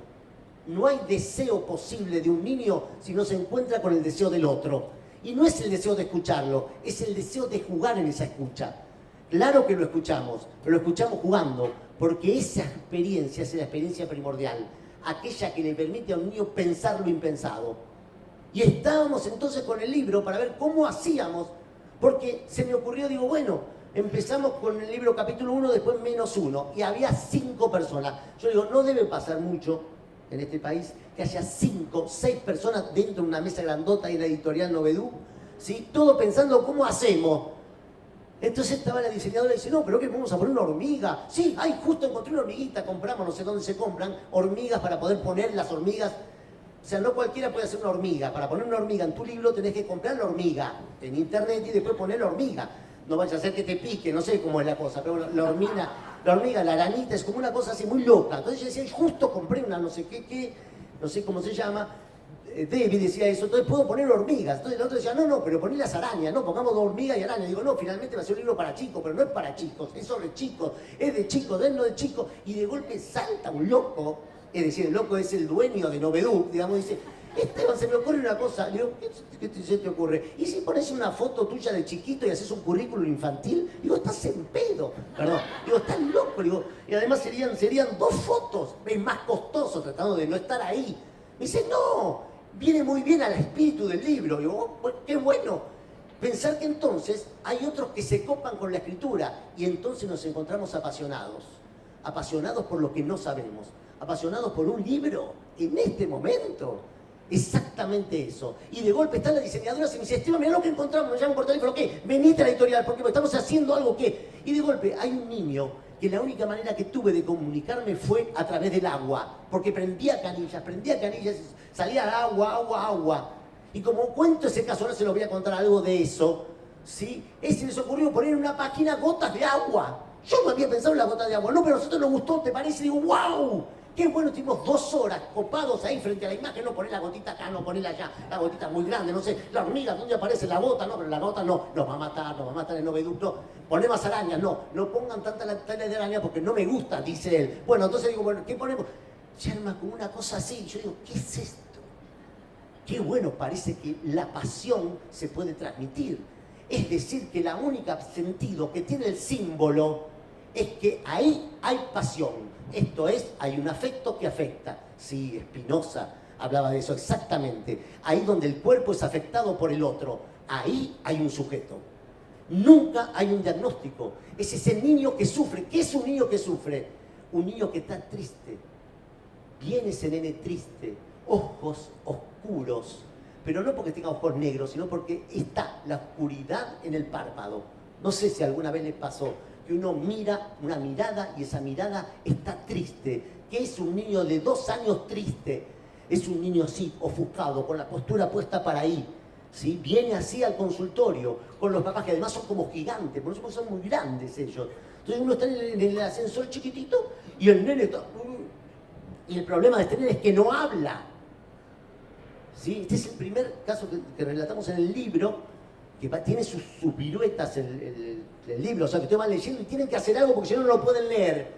No hay deseo posible de un niño si no se encuentra con el deseo del otro. Y no es el deseo de escucharlo, es el deseo de jugar en esa escucha. Claro que lo escuchamos, pero lo escuchamos jugando, porque esa experiencia es la experiencia primordial, aquella que le permite a un niño pensar lo impensado. Y estábamos entonces con el libro para ver cómo hacíamos, porque se me ocurrió, digo, bueno, empezamos con el libro capítulo 1, después -1, y había 5 personas. Yo digo, no debe pasar mucho en este país que haya 5, 6 personas dentro de una mesa grandota y la editorial Novedú, ¿sí? Todo pensando cómo hacemos. Entonces estaba la diseñadora y dice, no, pero ¿qué? ¿Vamos a poner una hormiga? Sí, ay, justo encontré una hormiguita, compramos, no sé dónde se compran, hormigas para poder poner las hormigas. O sea, no cualquiera puede hacer una hormiga. Para poner una hormiga en tu libro tenés que comprar la hormiga en internet y después poner la hormiga. No vaya a ser que te pique, no sé cómo es la cosa, pero la hormiga, la aranita, es como una cosa así muy loca. Entonces yo decía, justo compré una no sé qué, no sé cómo se llama, David decía eso, entonces puedo poner hormigas. Entonces el otro decía, no, pero poné las arañas, no, pongamos hormigas y arañas. Digo, no, finalmente va a ser un libro para chicos, pero no es para chicos, es sobre chicos, es de chicos, es no de chicos. Y de golpe salta un loco, es decir, el loco es el dueño de Novedú, digamos, dice, Esteban, se me ocurre una cosa. Le digo, ¿qué se te ocurre? ¿Y si pones una foto tuya de chiquito y haces un currículum infantil? Digo, estás en pedo. Perdón. Digo, estás loco. Digo, y además serían 2 fotos. Es más costoso tratando de no estar ahí. Me dice, no, viene muy bien al espíritu del libro. Digo, oh, qué bueno. Pensar que entonces hay otros que se copan con la escritura y entonces nos encontramos apasionados. Apasionados por lo que no sabemos. Apasionados por un libro en este momento. Exactamente eso. Y de golpe está la diseñadora, se me dice, Esteban, mirá lo que encontramos, me llaman por teléfono, ¿qué? Venite a la editorial, porque estamos haciendo algo que... Y de golpe hay un niño que la única manera que tuve de comunicarme fue a través del agua, porque prendía canillas, salía agua. Y como cuento ese caso, ahora se los voy a contar algo de eso, ¿sí? Se les ocurrió poner en una página gotas de agua. Yo no había pensado en la gota de agua, no, pero a nosotros nos gustó, ¿te parece? Y digo, ¡wow! Qué bueno, estuvimos 2 horas copados ahí frente a la imagen, no poner la gotita acá, no ponerla allá, la gotita muy grande, no sé, la hormiga, ¿dónde aparece la gota? No, pero la gota no, nos va a matar el noveducto, poner más arañas, no pongan tanta la tela de araña porque no me gusta, dice él. Bueno, entonces digo, bueno, ¿qué ponemos? Se arma como una cosa así, yo digo, ¿qué es esto? Qué bueno, parece que la pasión se puede transmitir. Es decir, que la única sentido que tiene el símbolo es que ahí hay pasión. Esto es, hay un afecto que afecta. Sí, Spinoza hablaba de eso exactamente. Ahí donde el cuerpo es afectado por el otro, ahí hay un sujeto. Nunca hay un diagnóstico. Es ese niño que sufre. ¿Qué es un niño que sufre? Un niño que está triste. Viene ese nene triste, ojos oscuros, pero no porque tenga ojos negros, sino porque está la oscuridad en el párpado. No sé si alguna vez les pasó que uno mira una mirada y esa mirada está triste. ¿Qué es un niño de 2 años triste? Es un niño así, ofuscado, con la postura puesta para ahí. ¿Sí? Viene así al consultorio, con los papás que además son como gigantes, por eso son muy grandes ellos. Entonces uno está en el ascensor chiquitito y el nene está... Y el problema de este nene es que no habla. ¿Sí? Este es el primer caso que relatamos en el libro, que tiene sus viruetas el libro, o sea que ustedes van leyendo y tienen que hacer algo porque si no, no lo pueden leer.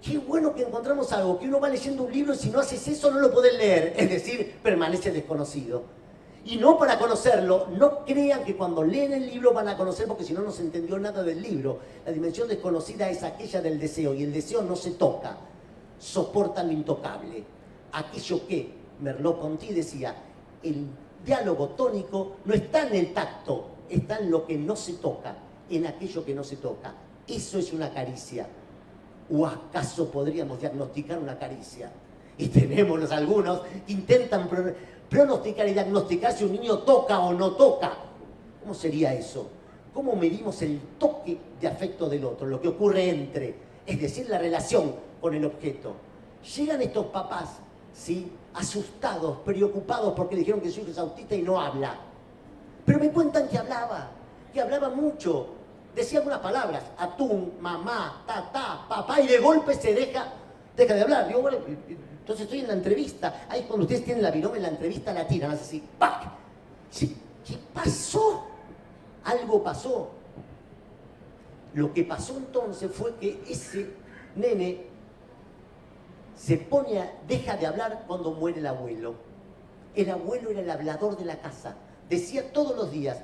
Qué bueno que encontramos algo, que uno va leyendo un libro y si no haces eso no lo pueden leer, es decir, permanece desconocido. Y no para conocerlo, no crean que cuando leen el libro van a conocer porque si no, no se entendió nada del libro. La dimensión desconocida es aquella del deseo y el deseo no se toca, soporta lo intocable. Aquello que Merleau-Ponty decía, el diálogo tónico no está en el tacto, está en lo que no se toca, en aquello que no se toca. Eso es una caricia. ¿O acaso podríamos diagnosticar una caricia? Y tenemos algunos que intentan pronosticar y diagnosticar si un niño toca o no toca. ¿Cómo sería eso? ¿Cómo medimos el toque de afecto del otro? Lo que ocurre entre, es decir, la relación con el objeto. Llegan estos papás, ¿sí?, asustados, preocupados porque le dijeron que su hijo es autista y no habla. Pero me cuentan que hablaba mucho. Decía algunas palabras, atún, mamá, tatá, papá, y de golpe se deja de hablar. Digo, bueno, entonces estoy en la entrevista. Ahí cuando ustedes tienen la virome en la entrevista la tiran, hace así, ¡pac! ¿Qué pasó? Algo pasó. Lo que pasó entonces fue que ese nene deja de hablar cuando muere el abuelo. El abuelo era el hablador de la casa. Decía todos los días,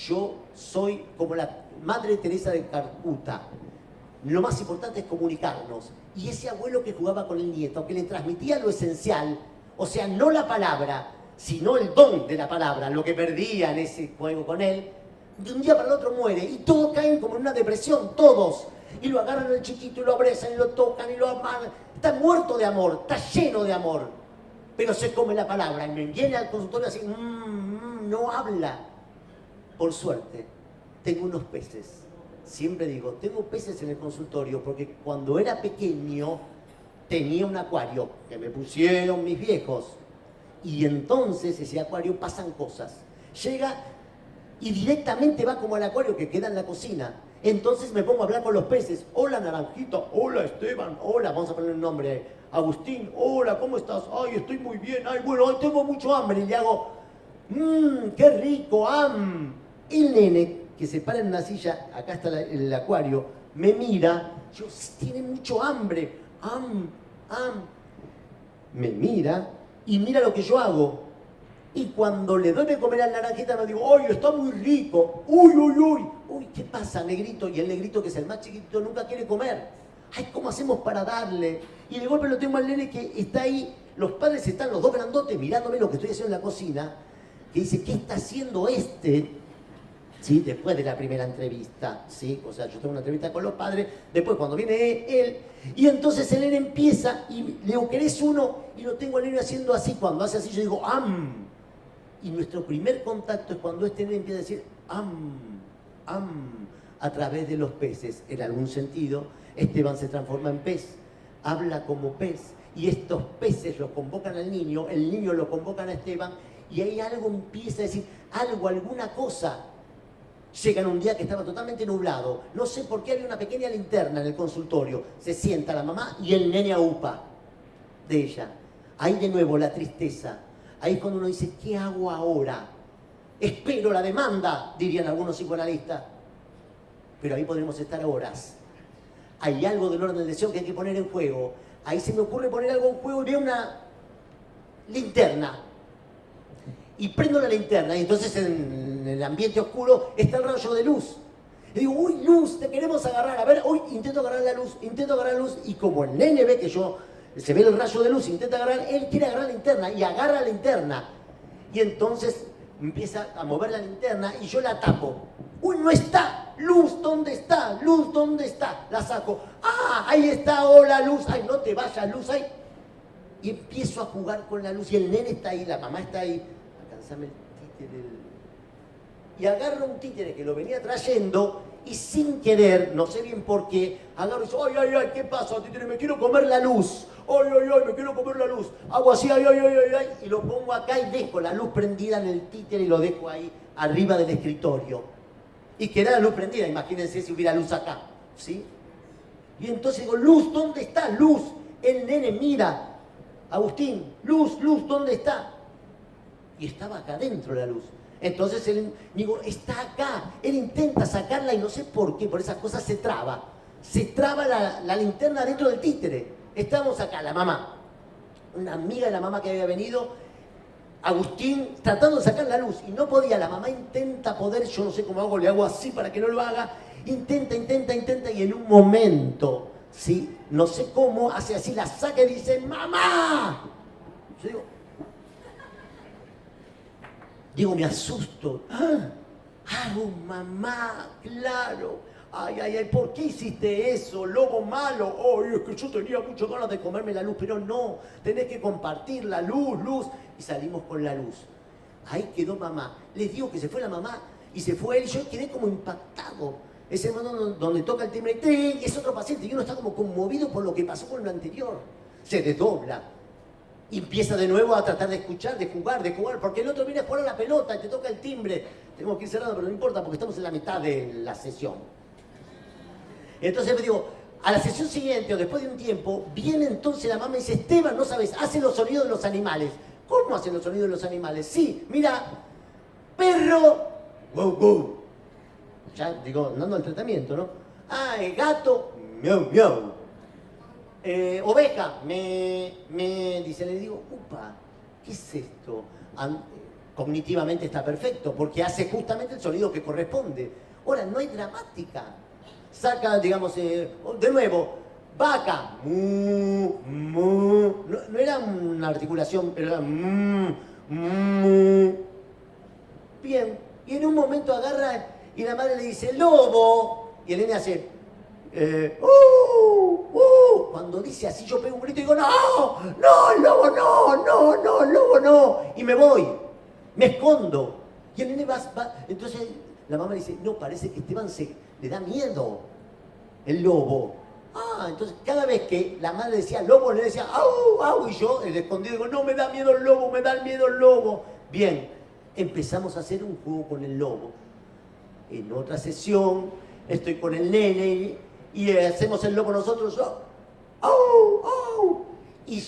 yo soy como la Madre Teresa de Calcuta. Lo más importante es comunicarnos. Y ese abuelo que jugaba con el nieto, que le transmitía lo esencial, o sea, no la palabra, sino el don de la palabra, lo que perdía en ese juego con él, de un día para el otro muere. Y todos caen como en una depresión, todos. Y lo agarran al chiquito y lo abrazan y lo tocan y lo aman. Está muerto de amor, está lleno de amor. Pero se come la palabra y me viene al consultorio así, no habla. Por suerte, tengo unos peces. Siempre digo, tengo peces en el consultorio porque cuando era pequeño tenía un acuario que me pusieron mis viejos. Y entonces ese acuario pasan cosas. Llega y directamente va como al acuario que queda en la cocina. Entonces me pongo a hablar con los peces. Hola Naranjita, hola Esteban, hola, vamos a poner un nombre. Agustín, hola, ¿cómo estás? Ay, estoy muy bien, ay, bueno, hoy tengo mucho hambre. Y le hago, qué rico, El nene que se para en una silla, acá está el acuario, me mira, yo, tiene mucho hambre, me mira y mira lo que yo hago. Y cuando le doy de comer al Naranjita me digo, ¡ay, está muy rico! ¡Uy, ¿qué pasa, negrito? Y el negrito, que es el más chiquitito, nunca quiere comer. ¡Ay, cómo hacemos para darle! Y de golpe lo tengo al nene que está ahí los padres están los dos grandotes mirándome lo que estoy haciendo en la cocina, que dice, ¿qué está haciendo este? ¿Sí? Después de la primera entrevista, ¿sí? O sea, yo tengo una entrevista con los padres, después cuando viene él, y entonces el nene empieza, y le digo, ¿querés uno? Y lo tengo al nene haciendo así, cuando hace así yo digo, ¡am! Y nuestro primer contacto es cuando este nene empieza a decir, ¡am! ¡am! A través de los peces. En algún sentido, Esteban se transforma en pez, habla como pez, y estos peces lo convocan al niño, el niño lo convocan a Esteban, y ahí algo empieza a decir, algo, alguna cosa. Llegan un día que estaba totalmente nublado, no sé por qué había una pequeña linterna en el consultorio, se sienta la mamá y el nene aupa de ella. Ahí de nuevo la tristeza, ahí cuando uno dice, ¿qué hago ahora? Espero la demanda, dirían algunos psicoanalistas, pero ahí podremos estar horas. Hay algo del orden del deseo que hay que poner en juego. Ahí se me ocurre poner algo en juego y veo una linterna. Y prendo la linterna y entonces en el ambiente oscuro está el rayo de luz. Y digo, uy, luz, te queremos agarrar. A ver, uy, intento agarrar la luz. Y como el nene ve que se ve el rayo de luz, intenta agarrar, él quiere agarrar la linterna y agarra la linterna. Y entonces empieza a mover la linterna y yo la tapo. Uy, no está. Luz, ¿dónde está? Luz, ¿dónde está? La saco. Ah, ahí está, hola, luz. Ay, no te vayas, luz, ahí. Y empiezo a jugar con la luz y el nene está ahí, la mamá está ahí. Alcanzame el títere. Y agarro un títere que lo venía trayendo y sin querer, no sé bien por qué, agarro y digo, ay, ay, ay, ¿qué pasa, títere? Me quiero comer la luz. Ay, ay, ay, me quiero comer la luz. Hago así, ay, ay, ay, ay, ay. Y lo pongo acá y dejo la luz prendida en el títere y lo dejo ahí arriba del escritorio. Y queda la luz prendida, imagínense si hubiera luz acá, ¿sí? Y entonces digo, luz, ¿dónde está? Luz. El nene mira, Agustín, luz, luz, ¿dónde está? Y estaba acá adentro la luz. Entonces él, digo, está acá. Él intenta sacarla y no sé por qué, por esas cosas se traba. Se traba la linterna dentro del títere. Estábamos acá, la mamá, una amiga de la mamá que había venido, Agustín tratando de sacar la luz y no podía. La mamá intenta poder, yo no sé cómo hago, le hago así para que no lo haga. Intenta y en un momento, ¿sí? No sé cómo, hace así, la saca y dice, ¡mamá! Yo digo, me asusto. ¡Ah! Mamá, claro. Ay, ay, ay, ¿por qué hiciste eso, lobo malo? Ay, es que yo tenía muchas ganas de comerme la luz, pero no, tenés que compartir la luz. Y salimos con la luz. Ahí quedó mamá. Les digo que se fue la mamá y se fue él y yo quedé como impactado. Ese momento donde toca el timbre, ¡ting! Es otro paciente y uno está como conmovido por lo que pasó con lo anterior. Se desdobla. Y empieza de nuevo a tratar de escuchar, de jugar, porque el otro viene a jugar a la pelota y te toca el timbre. Tenemos que ir cerrando, pero no importa porque estamos en la mitad de la sesión. Entonces me digo, a la sesión siguiente o después de un tiempo, viene entonces la mamá y dice, Esteban, no sabes, hace los sonidos de los animales. ¿Cómo hacen los sonidos de los animales? Sí, mira, perro, wow, wow. Ya digo, dando el tratamiento, ¿no? Ah, gato, miau, miau. Oveja, dice, le digo, upa, ¿qué es esto? Cognitivamente está perfecto, porque hace justamente el sonido que corresponde. Ahora, no hay dramática. Saca, digamos, de nuevo, vaca, mu, mu. No era una articulación, pero era mu, mu. Bien, y en un momento agarra y la madre le dice, lobo, y el nene hace, Cuando dice así yo pego un grito y digo, no, lobo, no, lobo, no. Y me voy, me escondo. Y el nene va. Entonces la mamá le dice, no, parece que Esteban le da miedo el lobo. Entonces cada vez que la madre decía lobo, le decía, au, au. Y yo, el escondido, digo, no, me da miedo el lobo, me da miedo el lobo. Bien, empezamos a hacer un juego con el lobo. En otra sesión, estoy con el nene y hacemos el lobo nosotros, ¡au, au! Y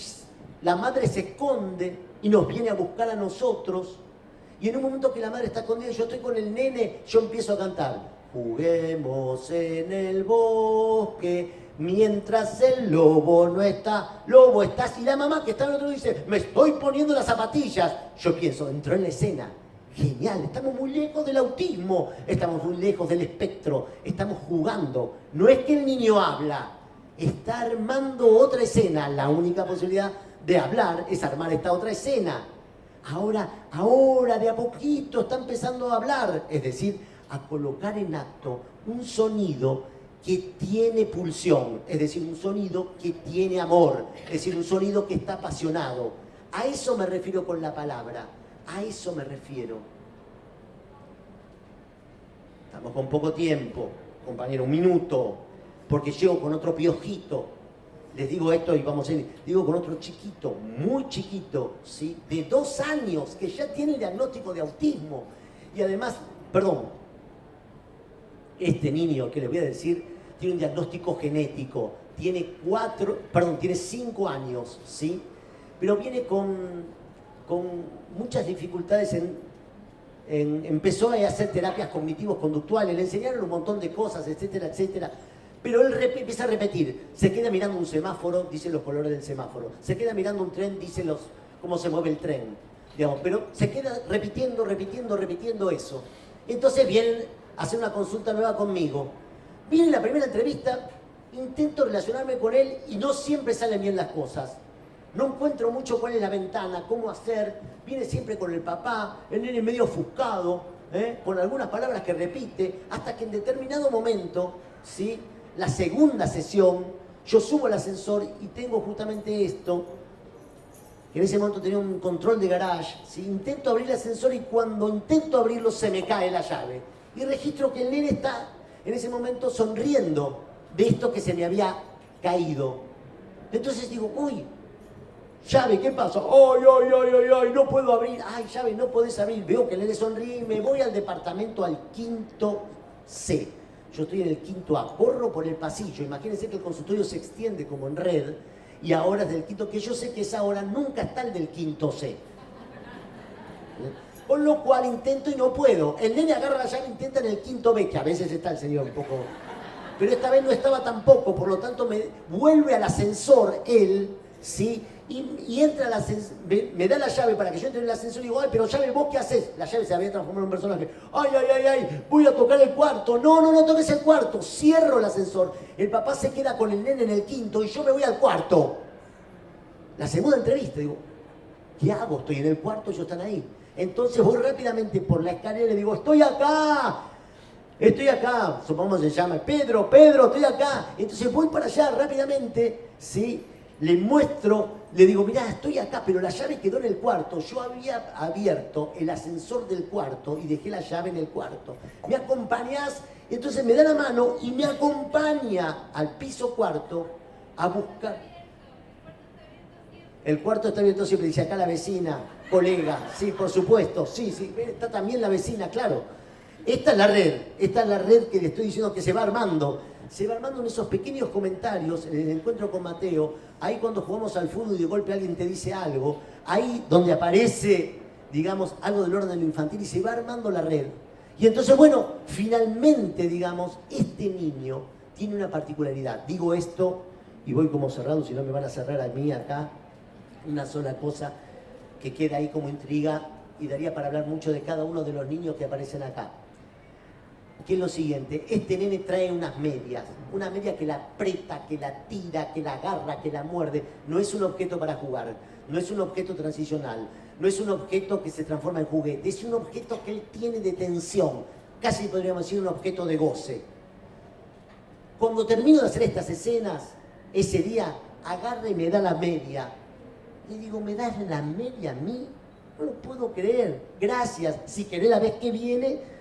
la madre se esconde y nos viene a buscar a nosotros. Y en un momento que la madre está escondida y yo estoy con el nene, yo empiezo a cantar. Juguemos en el bosque mientras el lobo no está. Lobo, estás. Y la mamá que está en el otro dice, me estoy poniendo las zapatillas. Yo pienso, entró en la escena. Genial, estamos muy lejos del autismo, estamos muy lejos del espectro, estamos jugando. No es que el niño habla, está armando otra escena. La única posibilidad de hablar es armar esta otra escena. Ahora, de a poquito está empezando a hablar, es decir, a colocar en acto un sonido que tiene pulsión, es decir, un sonido que tiene amor, es decir, un sonido que está apasionado. A eso me refiero con la palabra, a eso me refiero. Estamos con poco tiempo, compañero, un minuto, porque llego con otro piojito. Les digo esto y vamos a ir, digo con otro chiquito, muy chiquito, ¿sí? De 2 años, que ya tiene el diagnóstico de autismo. Y además, este niño, que les voy a decir, tiene un diagnóstico genético, tiene 5 años, ¿sí? Pero viene con muchas dificultades empezó a hacer terapias cognitivo-conductuales, le enseñaron un montón de cosas, etcétera, etcétera. Pero él empieza a repetir, se queda mirando un semáforo, dice los colores del semáforo, se queda mirando un tren, dice cómo se mueve el tren, digamos, pero se queda repitiendo eso. Entonces vienen a hacer una consulta nueva conmigo. Viene la primera entrevista, intento relacionarme con él y no siempre salen bien las cosas. No encuentro mucho cuál es la ventana, cómo hacer, viene siempre con el papá, el nene medio ofuscado, con algunas palabras que repite, hasta que en determinado momento, ¿sí? La segunda sesión, yo subo al ascensor y tengo justamente esto, que en ese momento tenía un control de garage, ¿sí? Intento abrir el ascensor y cuando intento abrirlo se me cae la llave. Y registro que el nene está en ese momento sonriendo de esto que se me había caído. Entonces digo, uy, llave, ¿qué pasa? Ay, no puedo abrir. Ay, llave, no podés abrir. Veo que el nene sonríe y me voy al departamento al 5º C. Yo estoy en el 5º A, corro por el pasillo. Imagínense que el consultorio se extiende como en red y ahora es del 5º, que yo sé que esa hora nunca está el del 5º C. Con lo cual intento y no puedo. El nene agarra la llave e intenta en el 5º B, que a veces está el señor un poco... Pero esta vez no estaba tampoco, por lo tanto me vuelve al ascensor él, ¿sí? Y entra al ascensor, me da la llave para que yo entre en el ascensor y digo, ay, pero llave, ¿vos qué haces? La llave se había transformado en un personaje. Ay, voy a tocar el cuarto. No toques el cuarto. Cierro el ascensor. El papá se queda con el nene en el 5º y yo me voy al cuarto. La segunda entrevista, digo, ¿qué hago? Estoy en el cuarto, ellos están ahí. Entonces voy rápidamente por la escalera y le digo, estoy acá, supongamos se llama Pedro, estoy acá. Entonces voy para allá rápidamente, ¿sí? Le muestro, le digo, mirá, estoy acá, pero la llave quedó en el cuarto. Yo había abierto el ascensor del cuarto y dejé la llave en el cuarto. ¿Me acompañás? Entonces me da la mano y me acompaña al piso cuarto a buscar. El cuarto está abierto siempre, dice acá la vecina, colega, sí, por supuesto, sí, está también la vecina, claro. Esta es la red que le estoy diciendo que se va armando en esos pequeños comentarios, en el encuentro con Mateo, ahí cuando jugamos al fútbol y de golpe alguien te dice algo, ahí donde aparece, digamos, algo del orden de lo infantil y se va armando la red. Y entonces, bueno, finalmente, digamos, este niño tiene una particularidad. Digo esto y voy como cerrado, si no me van a cerrar a mí acá, una sola cosa que queda ahí como intriga y daría para hablar mucho de cada uno de los niños que aparecen acá. Que es lo siguiente, este nene trae unas medias, una media que la aprieta, que la tira, que la agarra, que la muerde. No es un objeto para jugar, no es un objeto transicional, no es un objeto que se transforma en juguete, es un objeto que él tiene de tensión, casi podríamos decir un objeto de goce. Cuando termino de hacer estas escenas, ese día agarra y me da la media. Le digo, ¿me das la media a mí? No lo puedo creer. Gracias. Si querés la vez que viene,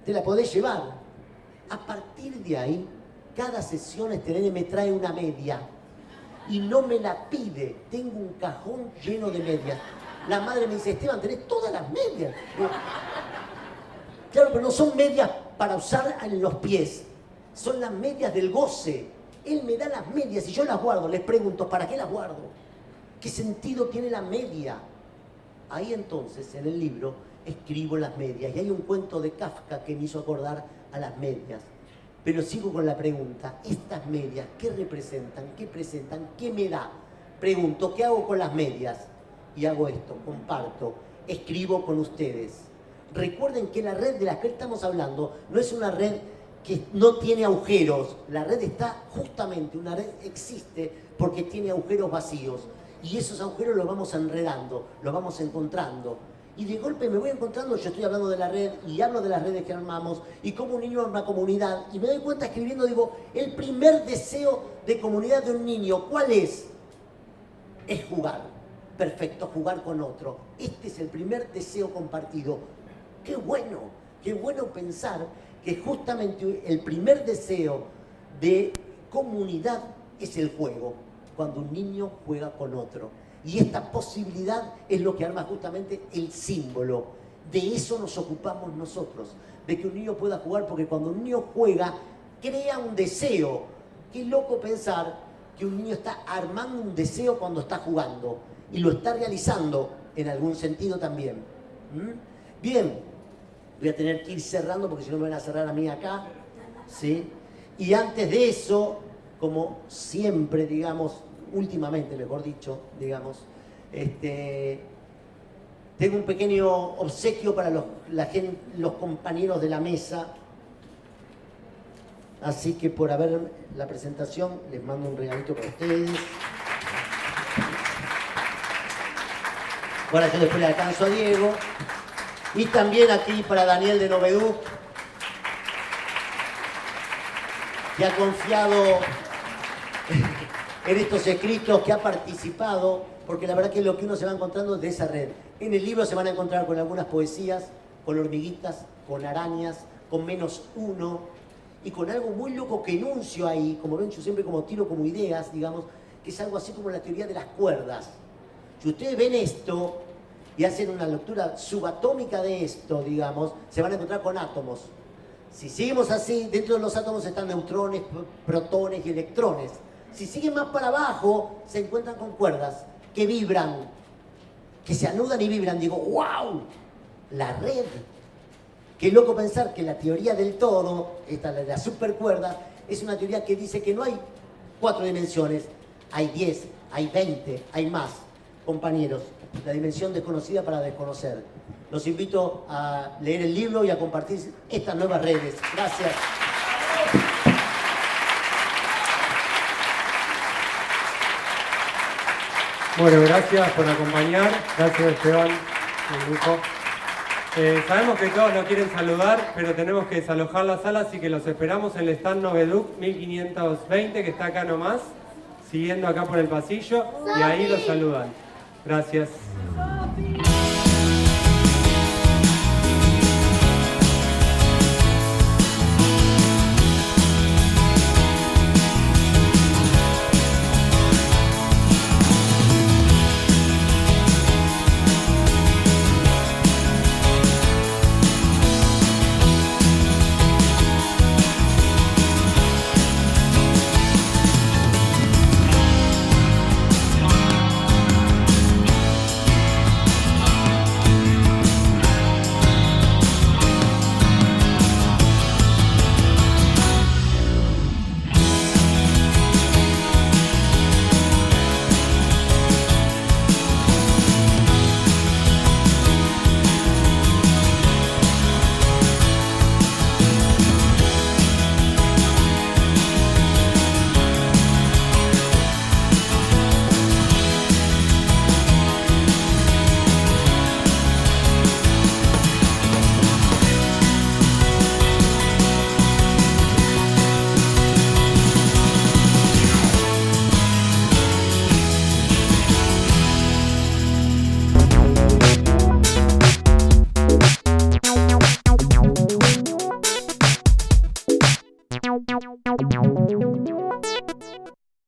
te la podés llevar. A partir de ahí, cada sesión este nene me trae una media. Y no me la pide. Tengo un cajón lleno de medias. La madre me dice, Esteban, tenés todas las medias. Claro, pero no son medias para usar en los pies. Son las medias del goce. Él me da las medias y yo las guardo. Les pregunto, ¿para qué las guardo? ¿Qué sentido tiene la media? Ahí entonces, en el libro, escribo las medias. Y hay un cuento de Kafka que me hizo acordar a las medias. Pero sigo con la pregunta, ¿estas medias qué representan? ¿Qué presentan? ¿Qué me da? Pregunto, ¿qué hago con las medias? Y hago esto, comparto, escribo con ustedes. Recuerden que la red de la que estamos hablando no es una red que no tiene agujeros. La red está justamente, una red existe porque tiene agujeros vacíos. Y esos agujeros los vamos enredando, los vamos encontrando. Y de golpe me voy encontrando, yo estoy hablando de la red y hablo de las redes que armamos y cómo un niño arma comunidad. Y me doy cuenta escribiendo, digo, el primer deseo de comunidad de un niño, ¿cuál es? Es jugar. Perfecto, jugar con otro. Este es el primer deseo compartido. Qué bueno pensar que justamente el primer deseo de comunidad es el juego, cuando un niño juega con otro. Y esta posibilidad es lo que arma justamente el símbolo. De eso nos ocupamos nosotros, de que un niño pueda jugar, porque cuando un niño juega, crea un deseo. Qué loco pensar que un niño está armando un deseo cuando está jugando y lo está realizando en algún sentido también. Bien, voy a tener que ir cerrando porque si no me van a cerrar a mí acá, ¿sí? Y antes de eso, como siempre, digamos, últimamente, mejor dicho, digamos, tengo un pequeño obsequio para los compañeros de la mesa. Así que por haber la presentación, les mando un regalito para ustedes. Ahora yo después le alcanzo a Diego. Y también aquí para Daniel de Novedú, que ha confiado en estos escritos, que ha participado, porque la verdad que es lo que uno se va encontrando de esa red. En el libro se van a encontrar con algunas poesías, con hormiguitas, con arañas, con -1 y con algo muy loco que enuncio ahí, como ven yo siempre como tiro como ideas, digamos, que es algo así como la teoría de las cuerdas. Si ustedes ven esto y hacen una lectura subatómica de esto, digamos, se van a encontrar con átomos. Si seguimos así, dentro de los átomos están neutrones, protones y electrones. Si siguen más para abajo, se encuentran con cuerdas que vibran, que se anudan y vibran. Digo, ¡wow! La red. Qué loco pensar que la teoría del todo, esta de la supercuerda, es una teoría que dice que no hay 4 dimensiones, hay 10, hay 20, hay más. Compañeros, la dimensión desconocida para desconocer. Los invito a leer el libro y a compartir estas nuevas redes. Gracias. Bueno, gracias por acompañar. Gracias, Esteban, el grupo. Sabemos que todos nos quieren saludar, pero tenemos que desalojar la sala, así que los esperamos en el stand Noveduc 1520, que está acá nomás, siguiendo acá por el pasillo, y ahí los saludan. Gracias.